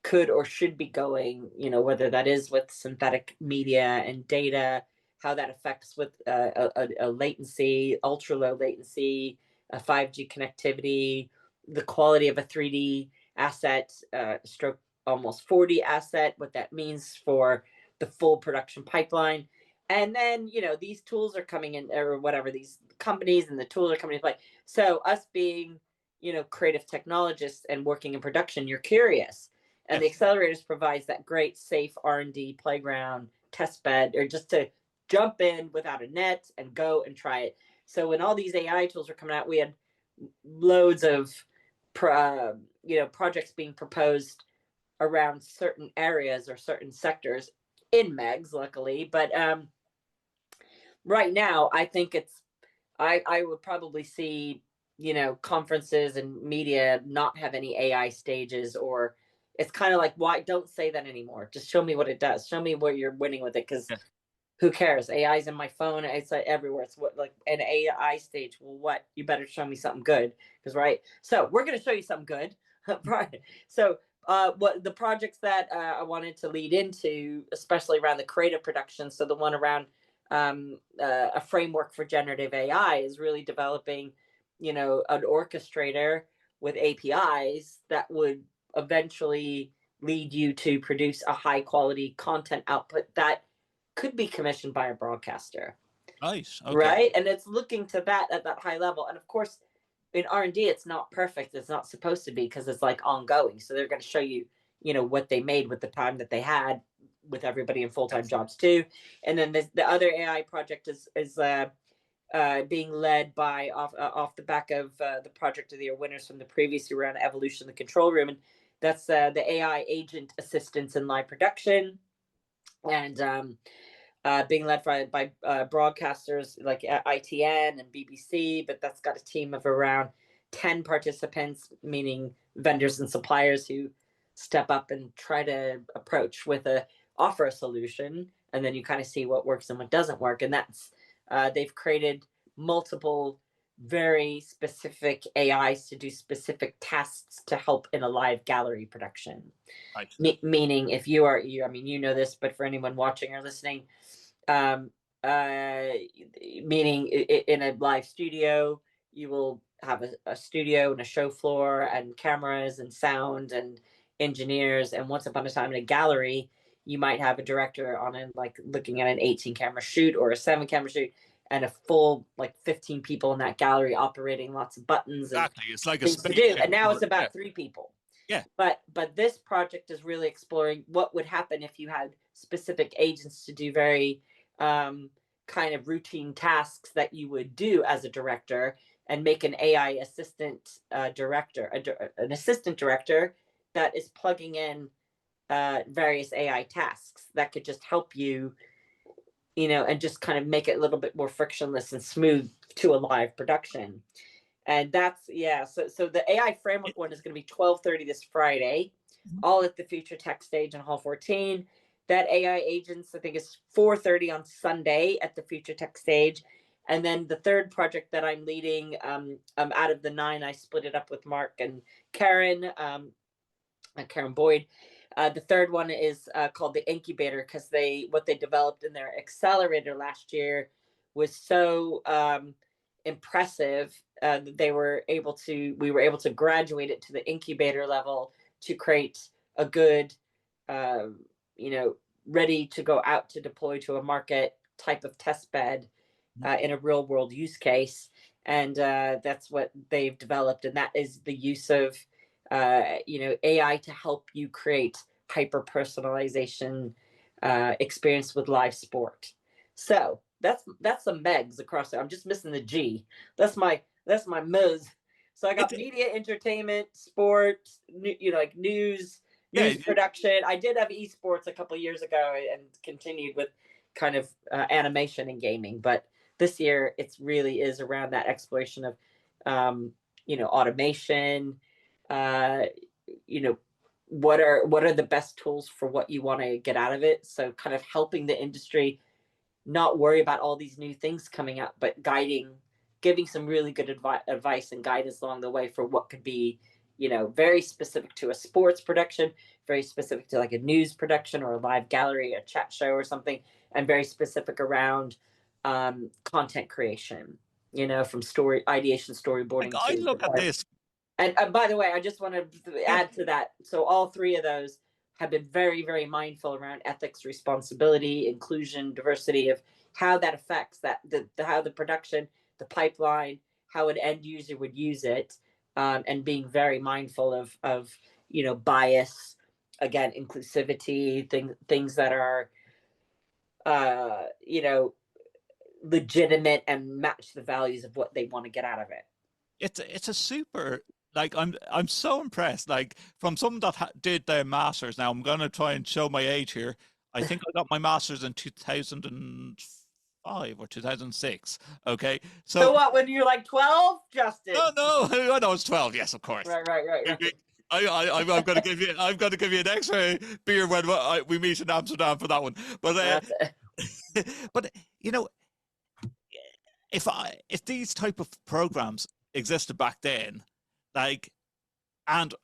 could or should be going, whether that is with synthetic media and data, how that affects with a latency, ultra low latency, a 5G connectivity, the quality of a 3D asset, stroke almost 4D asset, what that means for the full production pipeline. And then, these tools are coming in, or whatever, these companies and the tools are coming into play. So us being, creative technologists and working in production, you're curious. And the Accelerators provides that great safe R&D playground, test bed, or just to jump in without a net and go and try it. So when all these AI tools were coming out, we had loads of, projects being proposed around certain areas or certain sectors in Megs, luckily. But right now, I think I would probably see, conferences and media not have any AI stages, or it's kind of like, why don't say that anymore? Just show me what it does. Show me where you're winning with it. Because who cares? AI's in my phone. It's like everywhere. It's what, like an AI stage. Well, what? You better show me something good. Because, right. So we're going to show you something good. Right. So what the projects that I wanted to lead into, especially around the creative production. So the one around a framework for generative AI is really developing, an orchestrator with APIs that would eventually lead you to produce a high quality content output that could be commissioned by a broadcaster. Nice. Okay. Right. And it's looking to that at that high level. And of course, in R&D, it's not perfect. It's not supposed to be, because it's like ongoing. So they're going to show you, what they made with the time that they had, with everybody in full-time jobs too. And then the other AI project is being led by off the back of the project of the year winners from the previous year around evolution of the control room. And that's the AI agent assistance in live production. And being led by broadcasters like ITN and BBC, but that's got a team of around 10 participants, meaning vendors and suppliers who step up and try to approach with offer a solution, and then you kind of see what works and what doesn't work. And that's they've created multiple very specific AIs to do specific tasks to help in a live gallery production. Right. Meaning, if you know this, but for anyone watching or listening, meaning in a live studio, you will have a studio and a show floor and cameras and sound and engineers. And once upon a time in a gallery, you might have a director on looking at an 18 camera shoot or a 7 camera shoot, and a full 15 people in that gallery operating lots of buttons. Exactly. It's like things to do. And now it's about 3 people. Yeah. But this project is really exploring what would happen if you had specific agents to do very kind of routine tasks that you would do as a director, and make an AI assistant director, an assistant director that is plugging in various AI tasks that could just help you, and just kind of make it a little bit more frictionless and smooth to a live production. And that's, so the AI framework one is going to be 12:30 this Friday, all at the Future Tech stage in Hall 14. That AI agents, I think, is 4:30 on Sunday at the Future Tech stage. And then the third project that I'm leading, out of the 9, I split it up with Mark and Karen, Karen Boyd. The third one is called the Incubator, because what they developed in their Accelerator last year was so impressive that we were able to graduate it to the incubator level to create a good, ready to go out to deploy to a market type of test bed in a real world use case. And that's what they've developed. And that is the use of AI to help you create hyper personalization experience with live sport. So that's some megs across there. I'm just missing the G. That's my Ms. So I got media, entertainment, sport, news production. I did have esports a couple of years ago and continued with kind of animation and gaming, but this year it's really is around that exploration of automation, what are the best tools for what you want to get out of it. So kind of helping the industry not worry about all these new things coming up, but giving some really good advice and guidance along the way for what could be, very specific to a sports production, very specific to like a news production or a live gallery, a chat show or something, and very specific around content creation, from story ideation, storyboarding. I look at this. And by the way, I just want to add to that. So all 3 of those have been very, very mindful around ethics, responsibility, inclusion, diversity, of how that affects how the production, the pipeline, how an end user would use it, and being very mindful of bias, again, inclusivity, things that are legitimate and match the values of what they want to get out of it. It's a super, I'm so impressed, from someone that did their masters. Now I'm going to try and show my age here. I think I got my masters in 2005 or 2006. Okay. So what, when you're like 12, Justin? No, I know it's 12. Yes, of course. Right. I'm going to give you an extra beer when we meet in Amsterdam for that one. But but if these type of programs existed back then, and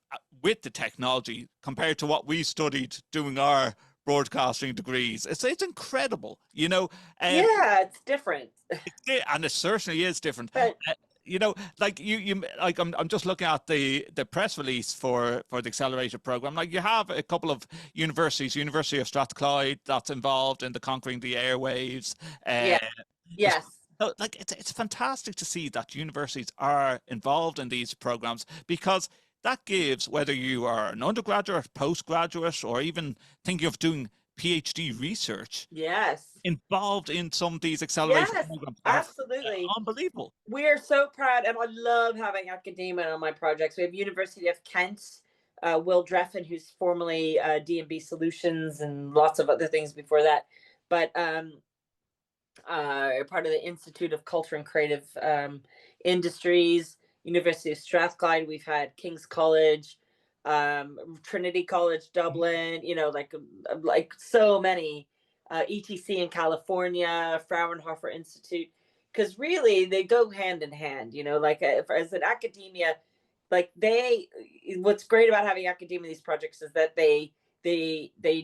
with the technology compared to what we studied doing our broadcasting degrees. It's incredible, you know. Yeah, it's different. And it certainly is different. But You know, like you like I'm just looking at the press release for the Accelerator program. Like you have a couple of universities, University of Strathclyde that's involved in the Conquering the Airwaves. yeah, yes. So, like it's fantastic to see that universities are involved in these programs, because that gives, whether you are an undergraduate, postgraduate, or even thinking of doing PhD research, Yes. involved in some of these accelerator Yes, programs absolutely. are unbelievable. We are so proud, and I love having academia on my projects. We have University of Kent, Will Dreffin, who's formerly D&B Solutions and lots of other things before that, but part of the Institute of Culture and Creative Industries, University of Strathclyde. We've had King's College, Trinity College, Dublin. You know, like so many. ETC in California, Fraunhofer Institute, because really they go hand in hand. You know, like as an academia, like what's great about having academia these projects is that they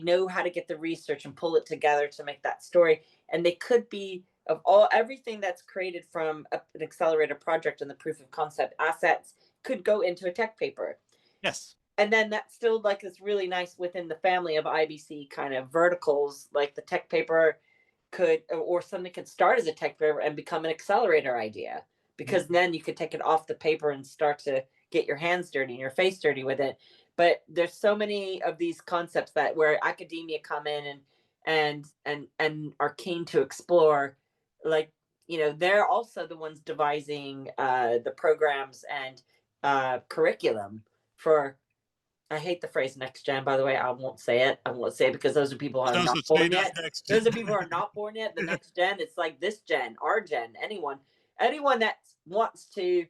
know how to get the research and pull it together to make that story. And they could be of everything that's created from an accelerator project, and the proof of concept assets could go into a tech paper. Yes. And then that's still like it's really nice within the family of IBC kind of verticals, like the tech paper could, or something could start as a tech paper and become an accelerator idea, because then you could take it off the paper and start to get your hands dirty and your face dirty with it. But there's so many of these concepts that where academia come in and are keen to explore, like, you know, they're also the ones devising the programs and curriculum for, I hate the phrase next gen, by the way. I won't say it. I won't say it because those are people who are not born yet. Those are people who are not born yet. The next gen, it's like this gen, our gen, anyone that wants to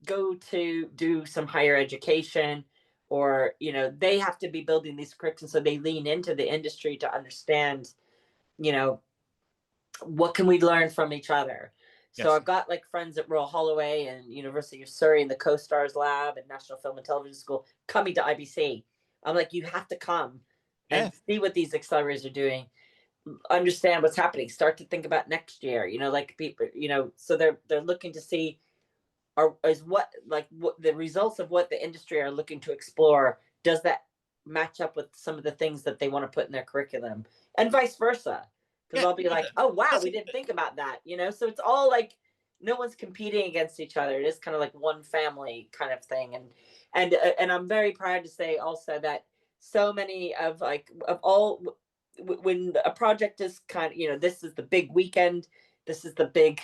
go to do some higher education, or, you know, they have to be building these curriculum, so they lean into the industry to understand, you know, what can we learn from each other. So yes. I've got like friends at Royal Holloway and University of Surrey and the Co-Stars Lab and National Film and Television School coming to IBC. I'm like, you have to come and see what these accelerators are doing, understand what's happening, start to think about next year, you know, like people, you know, so they're looking to see what the results of what the industry are looking to explore, does that match up with some of the things that they want to put in their curriculum, and vice versa. Because I'll be like, oh, wow, we didn't think about that, you know? So it's all like, no one's competing against each other. It is kind of like one family kind of thing. And I'm very proud to say also that so many of all, when a project is kind of, you know, this is the big weekend, this is the big,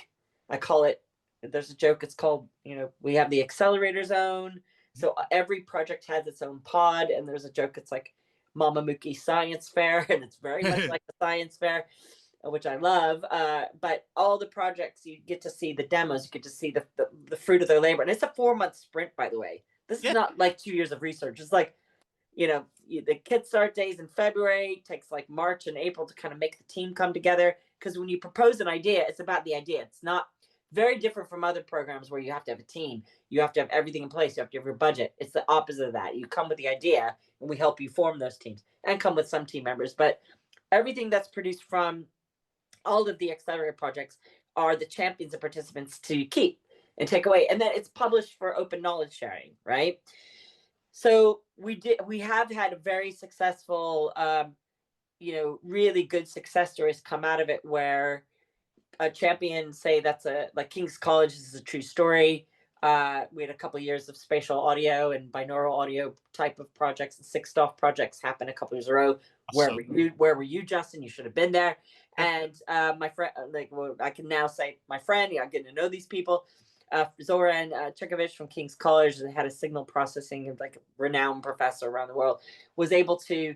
I call it, there's a joke, it's called, you know, we have the Accelerator Zone. So every project has its own pod, and there's a joke, it's like Mama Muki Science Fair, and it's very much like a science fair, which I love. But all the projects, you get to see the demos, you get to see the fruit of their labor. And it's a 4-month sprint, by the way. This is not like 2 years of research. It's like, you know, the kit start days in February, takes like March and April to kind of make the team come together. Because when you propose an idea, it's about the idea. It's not very different from other programs where you have to have a team. You have to have everything in place. You have to have your budget. It's the opposite of that. You come with the idea, and we help you form those teams, and come with some team members. But everything that's produced from all of the accelerator projects are the champions and participants to keep and take away. And then it's published for open knowledge sharing, right? So we have had a very successful, you know, really good success stories come out of it, where a champion, say that's like King's College, this is a true story. We had a couple of years of spatial audio and binaural audio type of projects, and 6 staff projects happen a couple of years in a row. Awesome. Where were you, Justin? You should have been there. And my friend, I can now say my friend, I'm getting to know these people. Zoran Chekovic from King's College, that had a signal processing and like a renowned professor around the world, was able to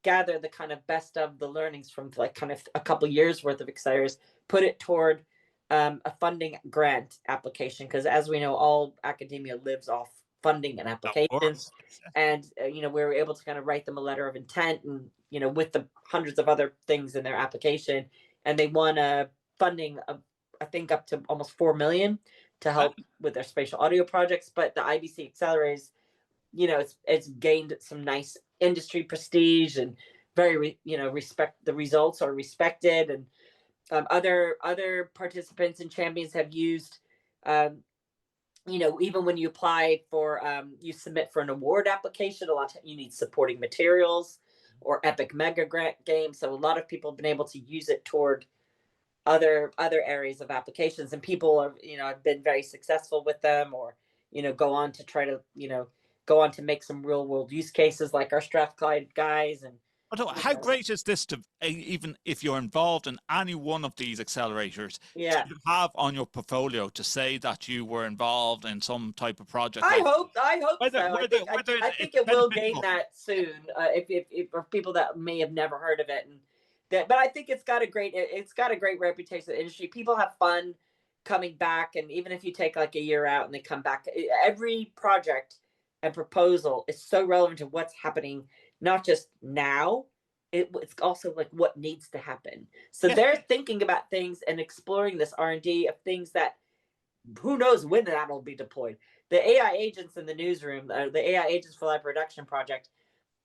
gather the kind of best of the learnings from like kind of a couple years worth of accelerators, put it toward a funding grant application, because as we know, all academia lives off funding and applications. And you know, we were able to kind of write them a letter of intent, and you know, with the hundreds of other things in their application, and they won a funding of, I think, up to almost 4 million to help with their spatial audio projects. But the IBC accelerators, you know, it's gained some nice industry prestige and very, respect. The results are respected, and other participants and champions have used, even when you apply for, you submit for an award application, a lot of you need supporting materials or epic mega grant games. So a lot of people have been able to use it toward other areas of applications, and people are, have been very successful with them, or, go on to try to, go on to make some real world use cases like our Strathclyde guys. And how great is this to, even if you're involved in any one of these accelerators, yeah, to have on your portfolio to say that you were involved in some type of project? I hope so. I think it will gain that soon. If for people that may have never heard of it, but I think it's got a great reputation in the industry. People have fun coming back, and even if you take like a year out and they come back, every project and proposal is so relevant to what's happening, not just now. It's also like what needs to happen. So they're thinking about things and exploring this R&D of things that who knows when that'll be deployed. The AI agents in the newsroom, the AI agents for live production project,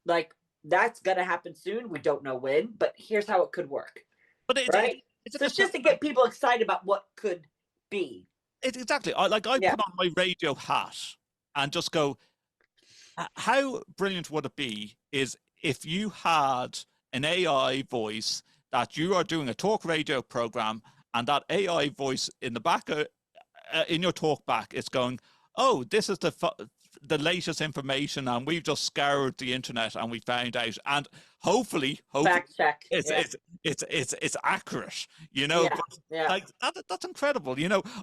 like that's gonna happen soon. We don't know when, but here's how it could work. But it's just to get people excited about what could be. Exactly. I put on my radio hat and just go, how brilliant would it be is if you had an AI voice that you are doing a talk radio program, and that AI voice in the back, in your talk back, is going, oh, this is the latest information, and we've just scoured the internet and we found out, and hopefully fact check. It's accurate, Yeah. Like that's incredible,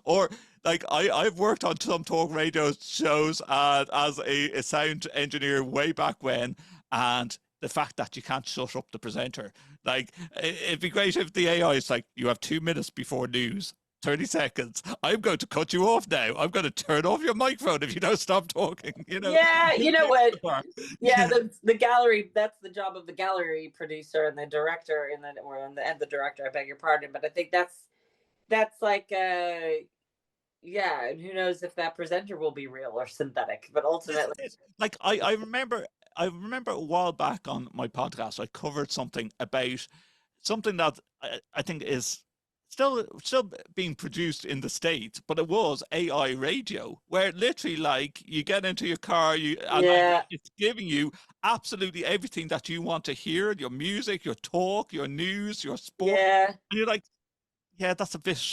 Or like I've worked on some talk radio shows as a sound engineer way back when, and the fact that you can't shut up the presenter, like it'd be great if the AI is like, you have 2 minutes before news. 30 seconds. I'm going to cut you off now. I'm going to turn off your microphone if you don't stop talking. Yeah, you know what? Yeah, the gallery. That's the job of the gallery producer and the director, and the director. I beg your pardon, but I think that's like yeah. And who knows if that presenter will be real or synthetic? But ultimately, like I remember a while back on my podcast, I covered something about something that I think is still being produced in the States, but it was AI radio, where literally like you get into your car, it's giving you absolutely everything that you want to hear, your music, your talk, your news, your sport. Yeah. And you're like, yeah, that's a bit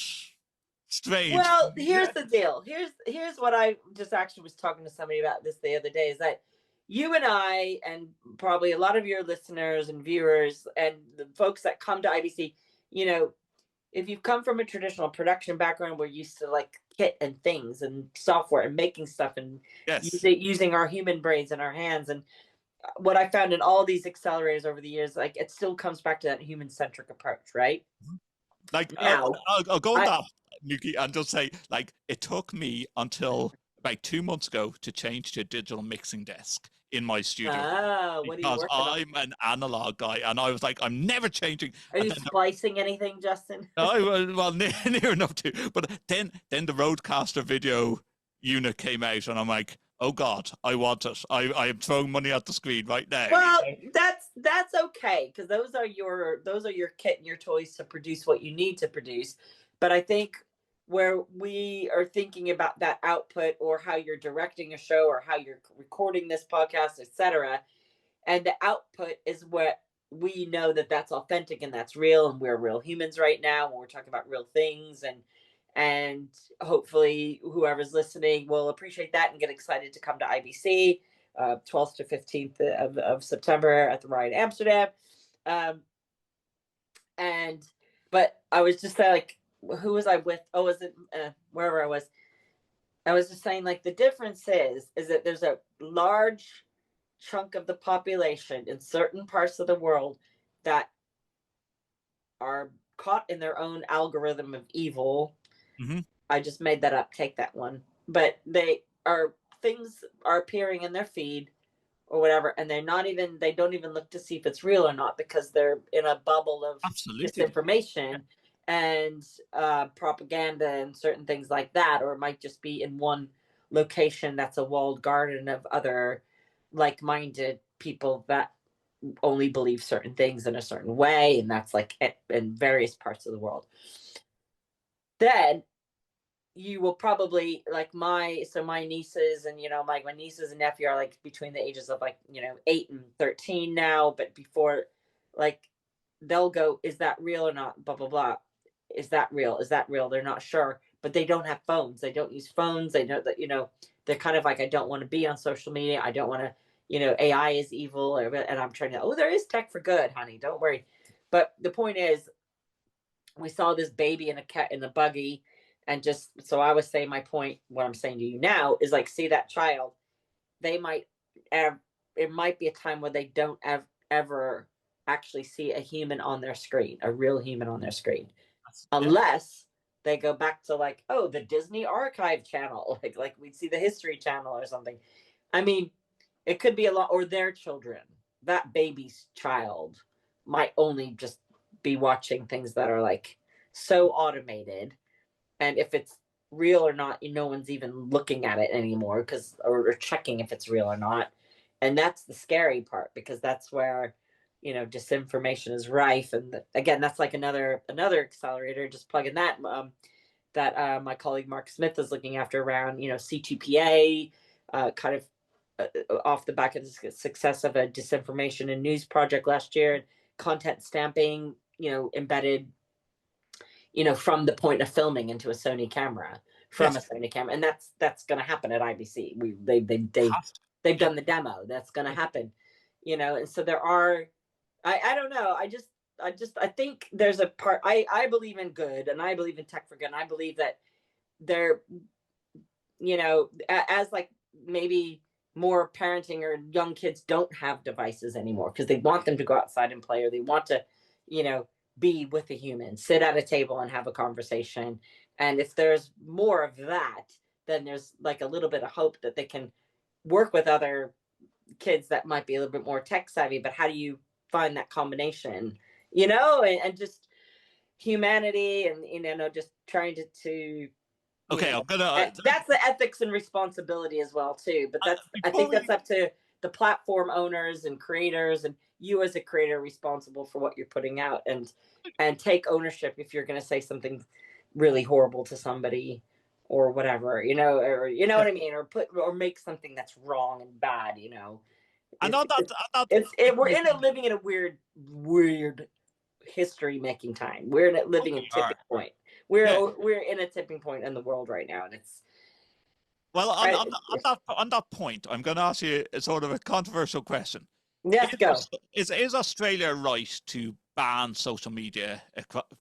strange. Well, here's the deal. Here's what I just actually was talking to somebody about this the other day, is that you and I, and probably a lot of your listeners and viewers and the folks that come to IBC, if you've come from a traditional production background, we're used to like kit and things and software and making stuff and using our human brains and our hands. And what I found in all these accelerators over the years, like it still comes back to that human-centric approach, right? Like now, I'll go on that, Muki, and just say, like, it took me until about 2 months ago to change to a digital mixing desk in my studio. Because I'm an analog guy, and I was like, I'm never changing. Are you splicing anything, Justin? Well, near enough to. But then the Rodecaster video unit came out, and I'm like, oh God, I want it. I am throwing money at the screen right now. Well, that's okay, because those are your kit and your toys to produce what you need to produce. But I think where we are thinking about that output, or how you're directing a show, or how you're recording this podcast, etc., and the output is what we know that's authentic and that's real, and we're real humans right now when we're talking about real things, and hopefully whoever's listening will appreciate that and get excited to come to IBC 12th to 15th of September at the WIIT Amsterdam. But I was just like, who was I with? Oh, was it wherever I was? I was just saying, like, the difference is that there's a large chunk of the population in certain parts of the world that are caught in their own algorithm of evil. Mm-hmm. I just made that up. Take that one. But things are appearing in their feed or whatever, and they don't even look to see if it's real or not, because they're in a bubble of misinformation and propaganda and certain things like that. Or it might just be in one location that's a walled garden of other like-minded people that only believe certain things in a certain way, and that's like in various parts of the world. Then you will probably like my nieces and my nieces and nephew are like between the ages of 8 and 13 now, but before, like, they'll go, is that real or not, blah blah blah, is that real, they're not sure, but they don't have phones, they don't use phones, they know that they're kind of like, I don't want to be on social media, I don't want to, AI is evil, and I'm trying to, there is tech for good, honey, don't worry. But the point is, we saw this baby in a buggy, and just so I was saying, my point, what I'm saying to you now is, like, see that child, they might it might be a time where they don't ever actually see a human on their screen, a real human on their screen, unless they go back to like, oh, the Disney Archive channel, like we'd see the History Channel or something. I mean, it could be a lot, or their children, that baby's child might only just be watching things that are like so automated, and if it's real or not, no one's even looking at it anymore, or checking if it's real or not. And that's the scary part, because that's where disinformation is rife. And again, that's like another accelerator, just plugging that my colleague Mark Smith is looking after around C2PA, kind of off the back of the success of a disinformation and news project last year, and content stamping, embedded from the point of filming into a Sony camera, from a Sony camera. And that's going to happen at IBC. They've done the demo. That's going to happen, and so there are, I don't know. I think there's a part, I believe in good, and I believe in tech for good. And I believe that there, as like maybe more parenting or young kids don't have devices anymore because they want them to go outside and play, or they want to, be with a human, sit at a table and have a conversation. And if there's more of that, then there's like a little bit of hope that they can work with other kids that might be a little bit more tech savvy. But how do you find that combination, and just humanity, and just trying to Okay, I'm gonna. That's the ethics and responsibility as well too. But I think that's up to the platform owners and creators, and you as a creator responsible for what you're putting out, and take ownership if you're going to say something really horrible to somebody or whatever, or what I mean, or make something that's wrong and bad, And we're living in a weird history making time. We're living in a tipping point. We're in a tipping point in the world right now, and it's well, on that point, I'm going to ask you a sort of a controversial question. Let's go. Is Australia right to ban social media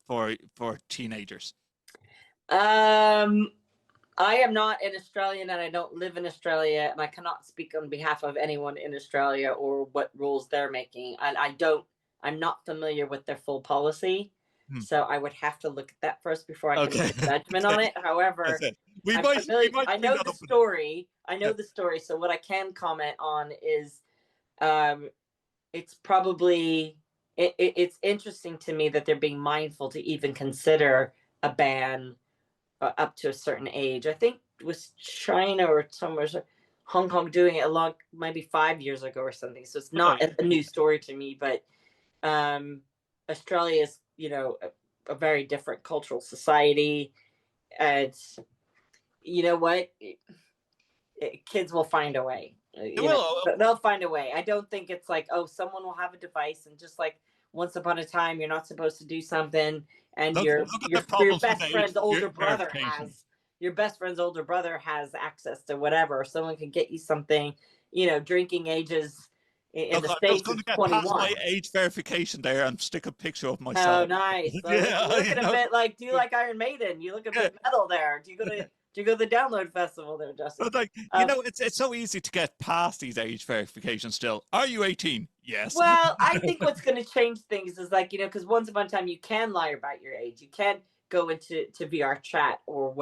for teenagers? I am not an Australian, and I don't live in Australia, and I cannot speak on behalf of anyone in Australia or what rules they're making. And I'm not familiar with their full policy. So I would have to look at that first before I can make a judgment on it. However, I know the story. The story. So what I can comment on is, it's probably it's interesting to me that they're being mindful to even consider a ban up to a certain age. I think it was China or somewhere, Hong Kong doing it maybe 5 years ago or something. So it's not a new story to me, but Australia is, a very different cultural society. And you know what? Kids will find a way. They'll find a way. I don't think it's like, oh, someone will have a device, and just like once upon a time, you're not supposed to do something, and your best friend's older brother has access to whatever. Or someone can get you something, drinking ages in the States is 21. My age verification there and stick a picture of myself. Oh, nice. So you look a bit like, do you like Iron Maiden? You look a bit metal there. Do you go to the Download Festival there, Justin? But it's so easy to get past these age verifications still. Are you 18? Yes. Well, I think what's going to change things is like, because once upon a time you can lie about your age. You can go into VR chat or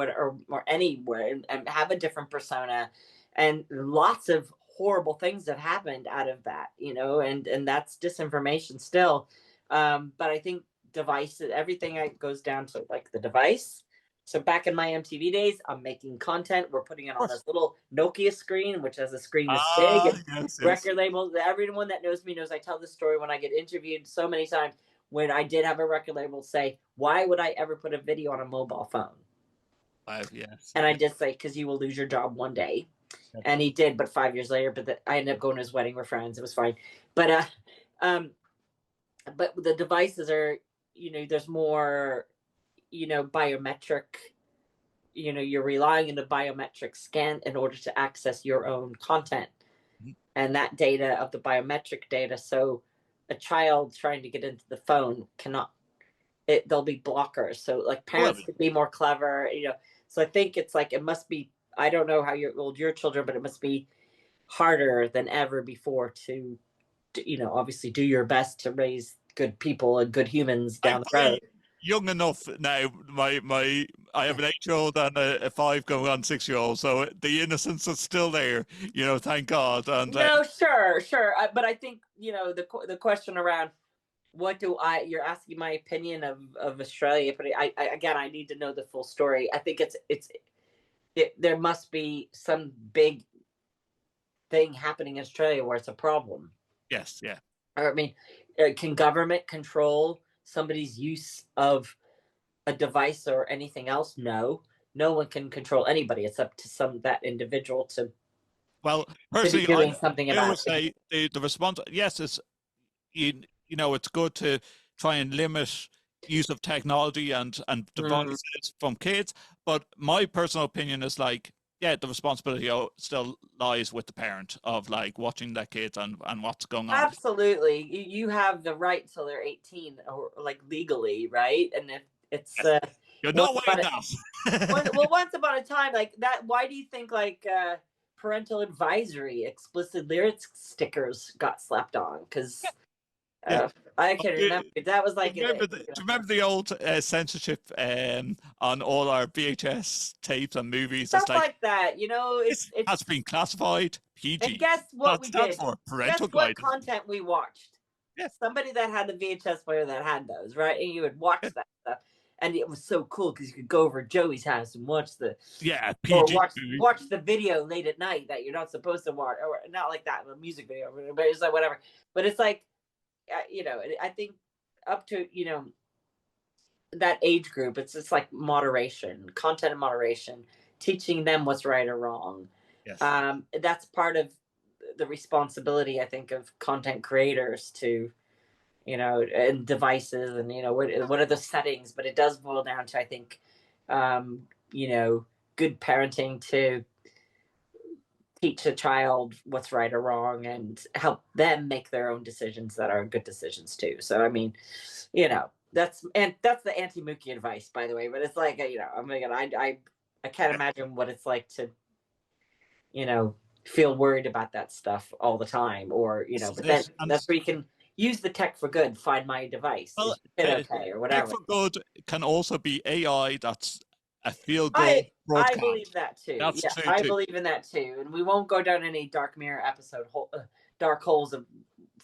anywhere and have a different persona, and lots of horrible things have happened out of that, and that's disinformation still. But I think devices, everything goes down to like the device, So back in my MTV days, I'm making content. We're putting it on this little Nokia screen, which has a screen this big. And Yes. record label. Everyone that knows me knows I tell this story when I get interviewed so many times. When I did have a record label say, "Why would I ever put a video on a mobile phone?" Yes. And I just say, "Because you will lose your job one day." Yes. And he did, but 5 years later. But I ended up going to his wedding. We're friends. It was fine. But the devices are, there's more, biometric. You're relying on the biometric scan in order to access your own content, and that data of the biometric data. So a child trying to get into the phone cannot. There'll be blockers. So like parents could be more clever. So I think it's like it must be. I don't know how old your children, but it must be harder than ever before to obviously do your best to raise good people and good humans down the road. Young enough now. I have an 8-year-old and a 5 going on 6-year-old, so the innocence is still there. Thank God. And no, sure, but I think the question around you're asking my opinion of Australia, but I need to know the full story. I think there must be some big thing happening in Australia where it's a problem. Yes, yeah. I mean, can government control somebody's use of a device or anything else? No one can control anybody. It's up to that individual to. Well, personally, doing something about I would say the response. Yes, it's it's good to try and limit use of technology and devices from kids. But my personal opinion is like, yeah, the responsibility still lies with the parent of like watching their kids and what's going on. Absolutely. You have the right till they're 18 or like legally, right? And if it's you're not weighing that. well, once upon a time like that, why do you think like parental advisory explicit lyrics stickers got slapped on? Because I can remember that was like. Do you remember the old censorship on all our VHS tapes and movies? Stuff like that, It has been classified PG. And guess what we did? For parental guess what guidance. content we watched? Yes. Somebody that had the VHS player that had those, right? And you would watch that stuff, and it was so cool because you could go over to Joey's house and watch PG or watch the video late at night that you're not supposed to watch, or not like that, a music video, but it's like whatever. But it's like. I think up to that age group, it's just like moderation, content and moderation, teaching them what's right or wrong. Yes. That's part of the responsibility, I think, of content creators to, and devices and what are the settings. But it does boil down to, I think, good parenting to teach a child what's right or wrong and help them make their own decisions that are good decisions too. So, I mean, that's the anti-Muki advice, by the way, but it's like, I can't imagine what it's like to, feel worried about that stuff all the time or, but then that's where you can use the tech for good. Find my device. Well, okay or whatever. Tech for good can also be AI. That's a feel-good broadcast. I believe that too. I believe in that too. And we won't go down any dark holes of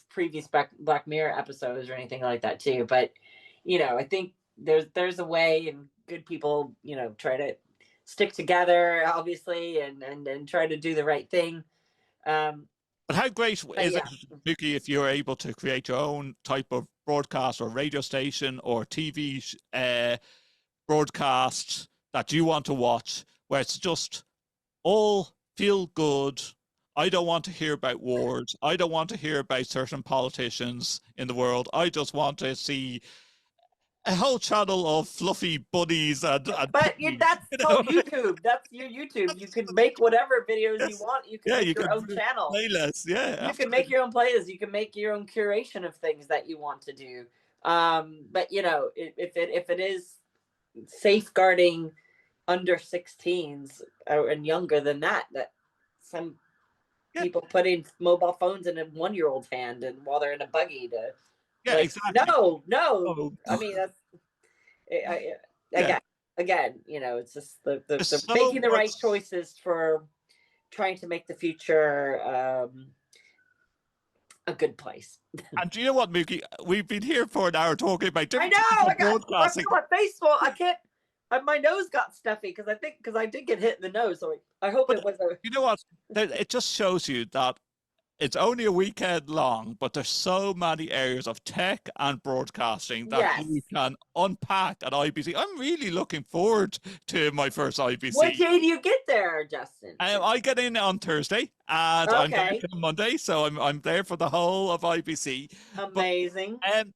previous Black Mirror episodes or anything like that too. But, I think there's a way, and good people, try to stick together, obviously, and try to do the right thing. But how great is it, Muki, if you're able to create your own type of broadcast or radio station or TV broadcast that you want to watch, where it's just all feel good. I don't want to hear about wars. I don't want to hear about certain politicians in the world. I just want to see a whole channel of fluffy bunnies and but that's YouTube. That's your YouTube. You can make whatever videos you want. You can make your own channel. Playlists, you can make your own playlists. You can make your own curation of things that you want to do. But if it is safeguarding under 16s and younger than that some people put in mobile phones in a 1-year-old's hand and while they're in a buggy to exactly. No. I mean that's again, it's just the making the right choices for trying to make the future a good place. And do you know what, Muki? We've been here for an hour talking about different I know. broadcasting. I'm on Facebook. I can't. My nose got stuffy because I did get hit in the nose. So I hope But it was a. you know what? It just shows you that it's only a weekend long, but there's so many areas of tech and broadcasting that Yes. we can unpack at IBC. I'm really looking forward to my first IBC. What day do you get there, Justin? I get in on Thursday and I'm there Okay. till Monday, so I'm there for the whole of IBC. Amazing. But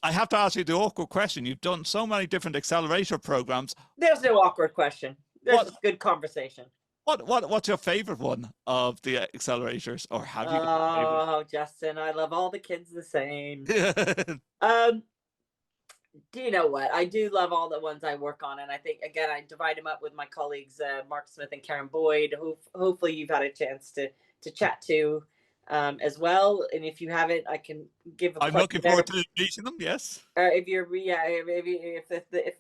I have to ask you the awkward question. You've done so many different accelerator programs. There's no awkward question. There's just good conversation. What's your favorite one of the accelerators, or have you got a Oh, Justin, I love all the kids the same. favorite? Do you know what? I do love all the ones I work on, and I think again I divide them up with my colleagues Mark Smith and Karen Boyd, who hopefully you've had a chance to chat to as well. And if you haven't, I can give. I'm looking forward to meeting them. Yes. If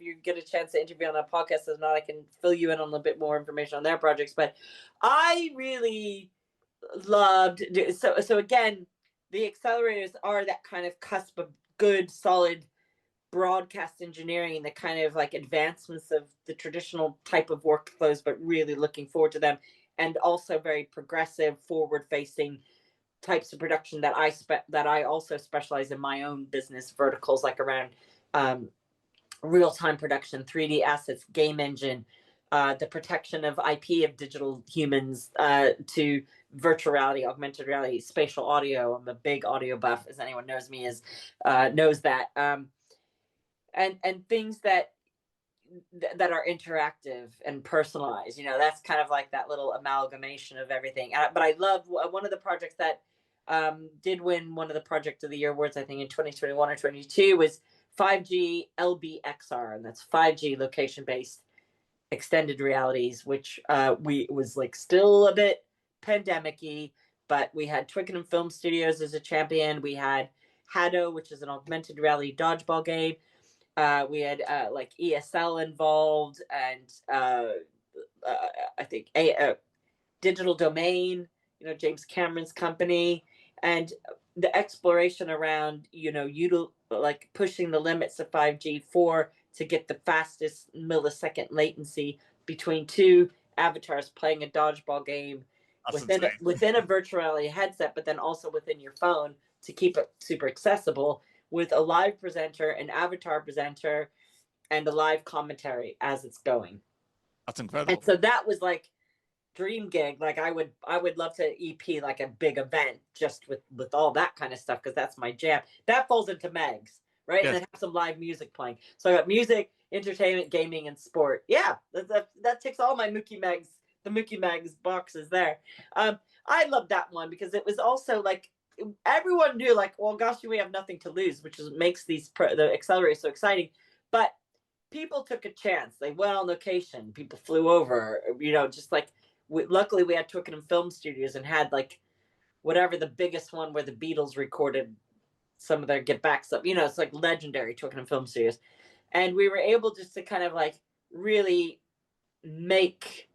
you get a chance to interview on a podcast, if not, I can fill you in on a bit more information on their projects. But I really loved so again, the accelerators are that kind of cusp of good, solid broadcast engineering, the kind of like advancements of the traditional type of workflows, but really looking forward to them, and also very progressive, forward-facing types of production that I also specialize in my own business verticals, like around real-time production, 3D assets, game engine, the protection of IP of digital humans, to virtual reality, augmented reality, spatial audio. I'm a big audio buff, as anyone knows me knows that. And things that are interactive and personalized. That's kind of like that little amalgamation of everything. But I love one of the projects that did win one of the Project of the Year awards, I think in 2021 or 22, was 5G LBXR, and that's 5G location-based extended realities, which was like still a bit pandemic-y, but we had Twickenham Film Studios as a champion. We had Hado, which is an augmented reality dodgeball game. We had like ESL involved, and I think Digital Domain, James Cameron's company, and the exploration around, like pushing the limits of 5G to get the fastest millisecond latency between two avatars playing a dodgeball game within a virtual reality headset, but then also within your phone to keep it super accessible, with a live presenter, an avatar presenter, and a live commentary as it's going. That's incredible. And so that was like dream gig. Like I would love to EP like a big event just with all that kind of stuff, because that's my jam. That falls into Megs, right? Yes. And then have some live music playing. So I got music, entertainment, gaming, and sport. Yeah, that ticks all my the Muki Megs boxes there. I love that one because it was also like, everyone knew, like, well, gosh, we have nothing to lose, which makes the accelerators so exciting. But people took a chance. They went on location. People flew over. Just like luckily we had Twickenham Film Studios and had like whatever the biggest one where the Beatles recorded some of their get backs up. It's like legendary Twickenham Film Studios, and we were able just to kind of like really make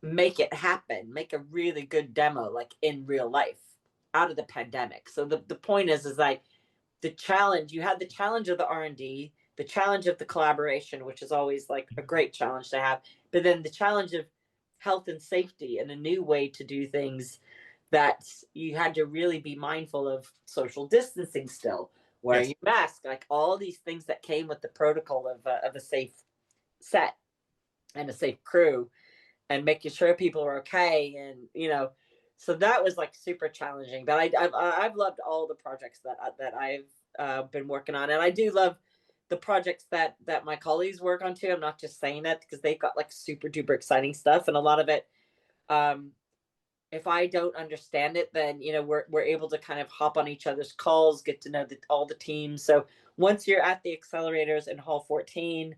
it happen, make a really good demo like in real life, out of the pandemic. So the point is like the challenge, you had the challenge of the R&D, the challenge of the collaboration, which is always like a great challenge to have, but then the challenge of health and safety and a new way to do things, that you had to really be mindful of social distancing still, wearing your mask, like all these things that came with the protocol of a safe set and a safe crew, and making sure people were okay. And, so that was like super challenging, but I've loved all the projects that I've been working on. And I do love the projects that my colleagues work on too. I'm not just saying that because they've got like super duper exciting stuff. And a lot of it, if I don't understand it, then, we're able to kind of hop on each other's calls, get to know all the teams. So once you're at the accelerators in Hall 14,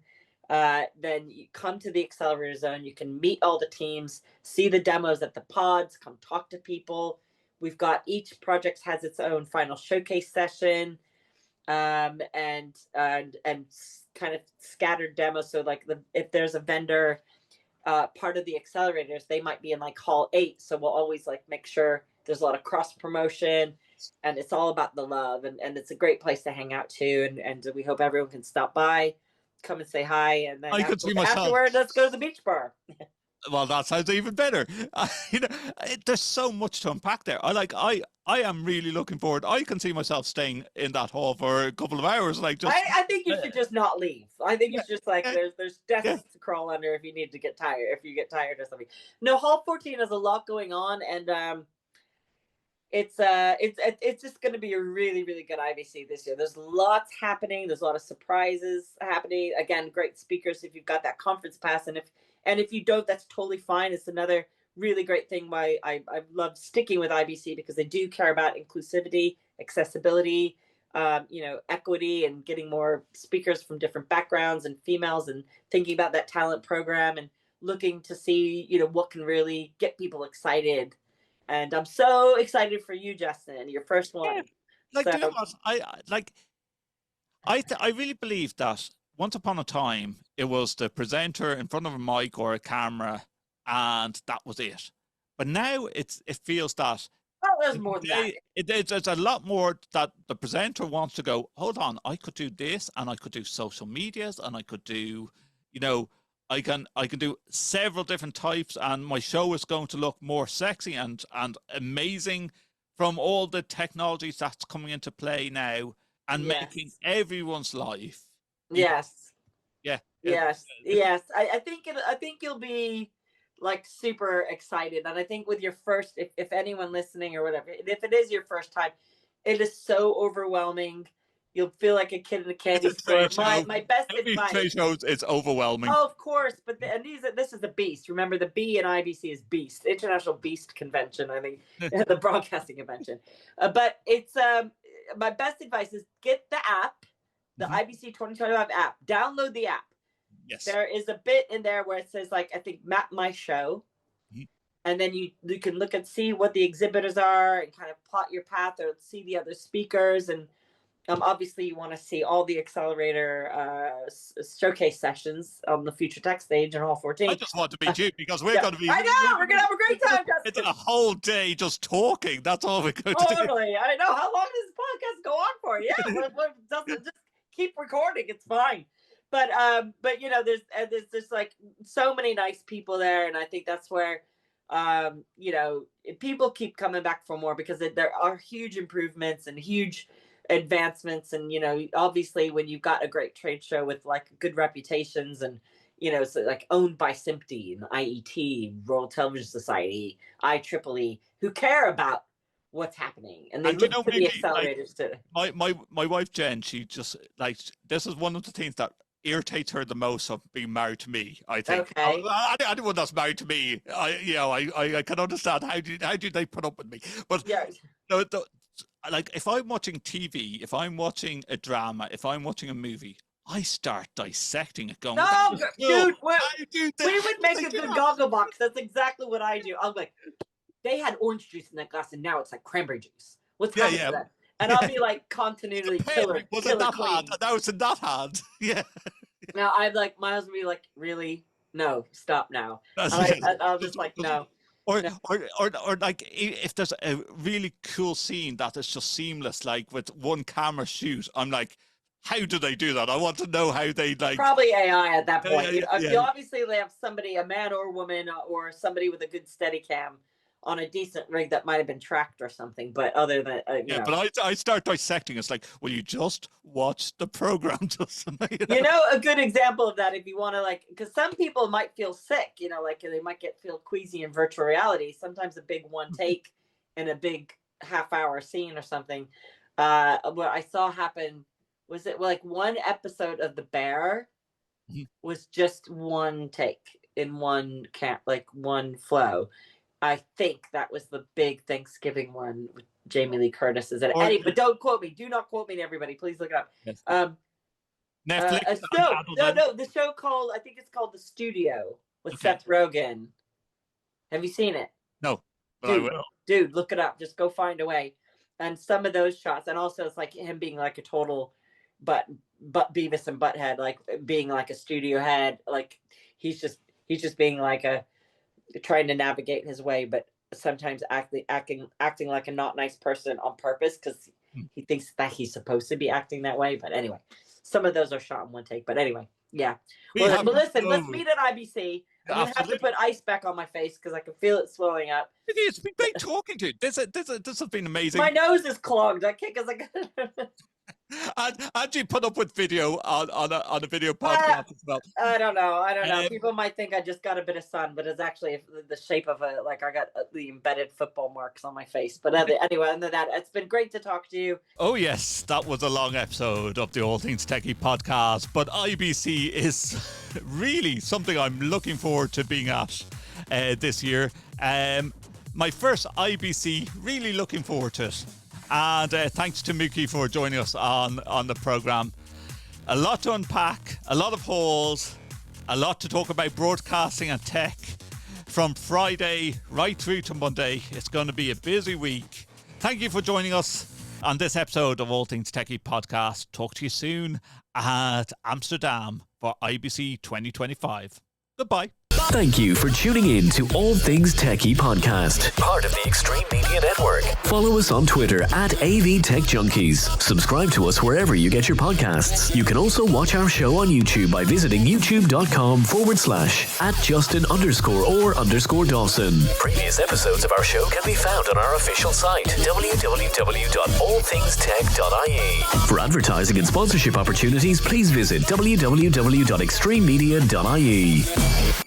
then you come to the Accelerator Zone. You can meet all the teams, see the demos at the pods, come talk to people. We've got each project has its own final showcase session, and kind of scattered demos. So like if there's a vendor part of the accelerators, they might be in like Hall 8. So we'll always like make sure there's a lot of cross promotion, and it's all about the love, and it's a great place to hang out too. And we hope everyone can stop by. come and say hi, and then I could see myself. afterward, let's go to the beach bar. Well, that sounds even better. You know, there's so much to unpack there. I am really looking forward. I can see myself staying in that hall for a couple of hours. Like, just I think you should just not leave. I think it's just like there's desks to crawl under if you need to get tired, if you get tired or something. No, Hall 14 has a lot going on, and it's just going to be a really, really good IBC this year. There's lots happening. There's a lot of surprises happening. Again, great speakers if you've got that conference pass, and if you don't, that's totally fine. It's another really great thing why I love sticking with IBC, because they do care about inclusivity, accessibility, equity, and getting more speakers from different backgrounds and females, and thinking about that talent program and looking to see, what can really get people excited. And I'm so excited for you, Justin, your first one. Yeah. Like, do you know what? I really believe that once upon a time, it was the presenter in front of a mic or a camera, and that was it. But now it feels that there's more than that. There's a lot more that the presenter wants to go, hold on, I could do this, and I could do social medias, and I could do, I can do several different types, and my show is going to look more sexy and amazing from all the technologies that's coming into play now, and making everyone's life. Yes. Yeah. Yes. I think you'll be like super excited, and I think with your first, if anyone listening or whatever, if it is your first time, it is so overwhelming. You'll feel like a kid in a candy store. My best advice. Trade shows, it's overwhelming. Oh, of course, but this is the beast. Remember, the B in IBC is Beast, International Beast Convention. I think the broadcasting convention. But it's my best advice is get the app, the IBC2025 app. Download the app. Yes. There is a bit in there where it says, like, I think map my show. And then you can look and see what the exhibitors are and kind of plot your path, or see the other speakers. And obviously you want to see all the Accelerator showcase sessions on the Future Tech stage in Hall 14. I just want to meet you, because we're going to be... I know! We're going to have a great time, Justin! It's a whole day just talking. That's all we're going to do. Totally. I know. How long does this podcast go on for? Yeah, just keep recording. It's fine. But there's like so many nice people there, and I think that's where people keep coming back for more, because there are huge improvements and huge advancements. And obviously when you've got a great trade show with like good reputations, and so like owned by SMPTE and IET, Royal Television Society, IEEE, who care about what's happening, and they look to the accelerators too. My wife Jen, she just, like, this is one of the things that irritates her the most of being married to me, I think. Okay. Anyone that's married to me, I can understand how do they put up with me. But like, if I'm watching TV, if I'm watching a drama, if I'm watching a movie, I start dissecting it, going, no, dude, we would make a good goggle box. That's exactly what I do. I'm like, they had orange juice in that glass, and now it's like cranberry juice. What's happening to that? And I'll be like, continuity killer. Was it that hand? Now it's in that hand. Yeah. Now I'm like, my husband be like, really? No, stop now. I'll just like, no. Or like, if there's a really cool scene that is just seamless, like with one camera shoot, I'm like, how do they do that? I want to know how they, like... Probably AI at that point. You obviously they have somebody, a man or woman, or somebody with a good steady cam on a decent rig that might have been tracked or something. But other than but I start dissecting. It's like, will you just watch the program? A good example of that, if you want to, like, because some people might feel sick, like they might feel queasy in virtual reality. Sometimes a big one take in a big half-hour scene or something. What I saw happen was it like one episode of The Bear was just one take in one one flow. I think that was the big Thanksgiving one with Jamie Lee Curtis. Is it? But don't quote me. Do not quote me, everybody. Please look it up. Yes. Netflix. No. The show called, I think it's called The Studio with Seth Rogen. Have you seen it? No, but I will. Dude, look it up. Just go find a way. And some of those shots, and also it's like him being like a total, but Beavis and Butthead, like being like a studio head, like he's just being like trying to navigate his way, but sometimes acting like a not nice person on purpose, because he thinks that he's supposed to be acting that way. But anyway, some of those are shot in one take. But anyway, Yeah. We Well, have listen, let's no- meet at IBC. I'm going to have to Absolutely. put ice back on my face because I can feel it swelling up. It's been great talking to you. This has been amazing. My nose is clogged. I can't because And you put up with video on a video podcast as well. I don't know. People might think I just got a bit of sun, but it's actually the shape of I got the embedded football marks on my face. But anyway, other than that, it's been great to talk to you. Oh yes, that was a long episode of the All Things Techie podcast, but IBC is really something I'm looking forward to being at this year. My first IBC, really looking forward to it. And thanks to Muki for joining us on the program. A lot to unpack, a lot of holes, a lot to talk about broadcasting and tech. From Friday right through to Monday, it's going to be a busy week. Thank you for joining us on this episode of All Things Techie Podcast. Talk to you soon at Amsterdam for IBC 2025. Goodbye. Thank you for tuning in to All Things TechIE Podcast, part of the Extreme Media Network. Follow us on Twitter at AVTechJunkies. Subscribe to us wherever you get your podcasts. You can also watch our show on YouTube by visiting youtube.com/@Justin_or_Dawson. Previous episodes of our show can be found on our official site, www.allthingstech.ie. For advertising and sponsorship opportunities, please visit www.extrememedia.ie.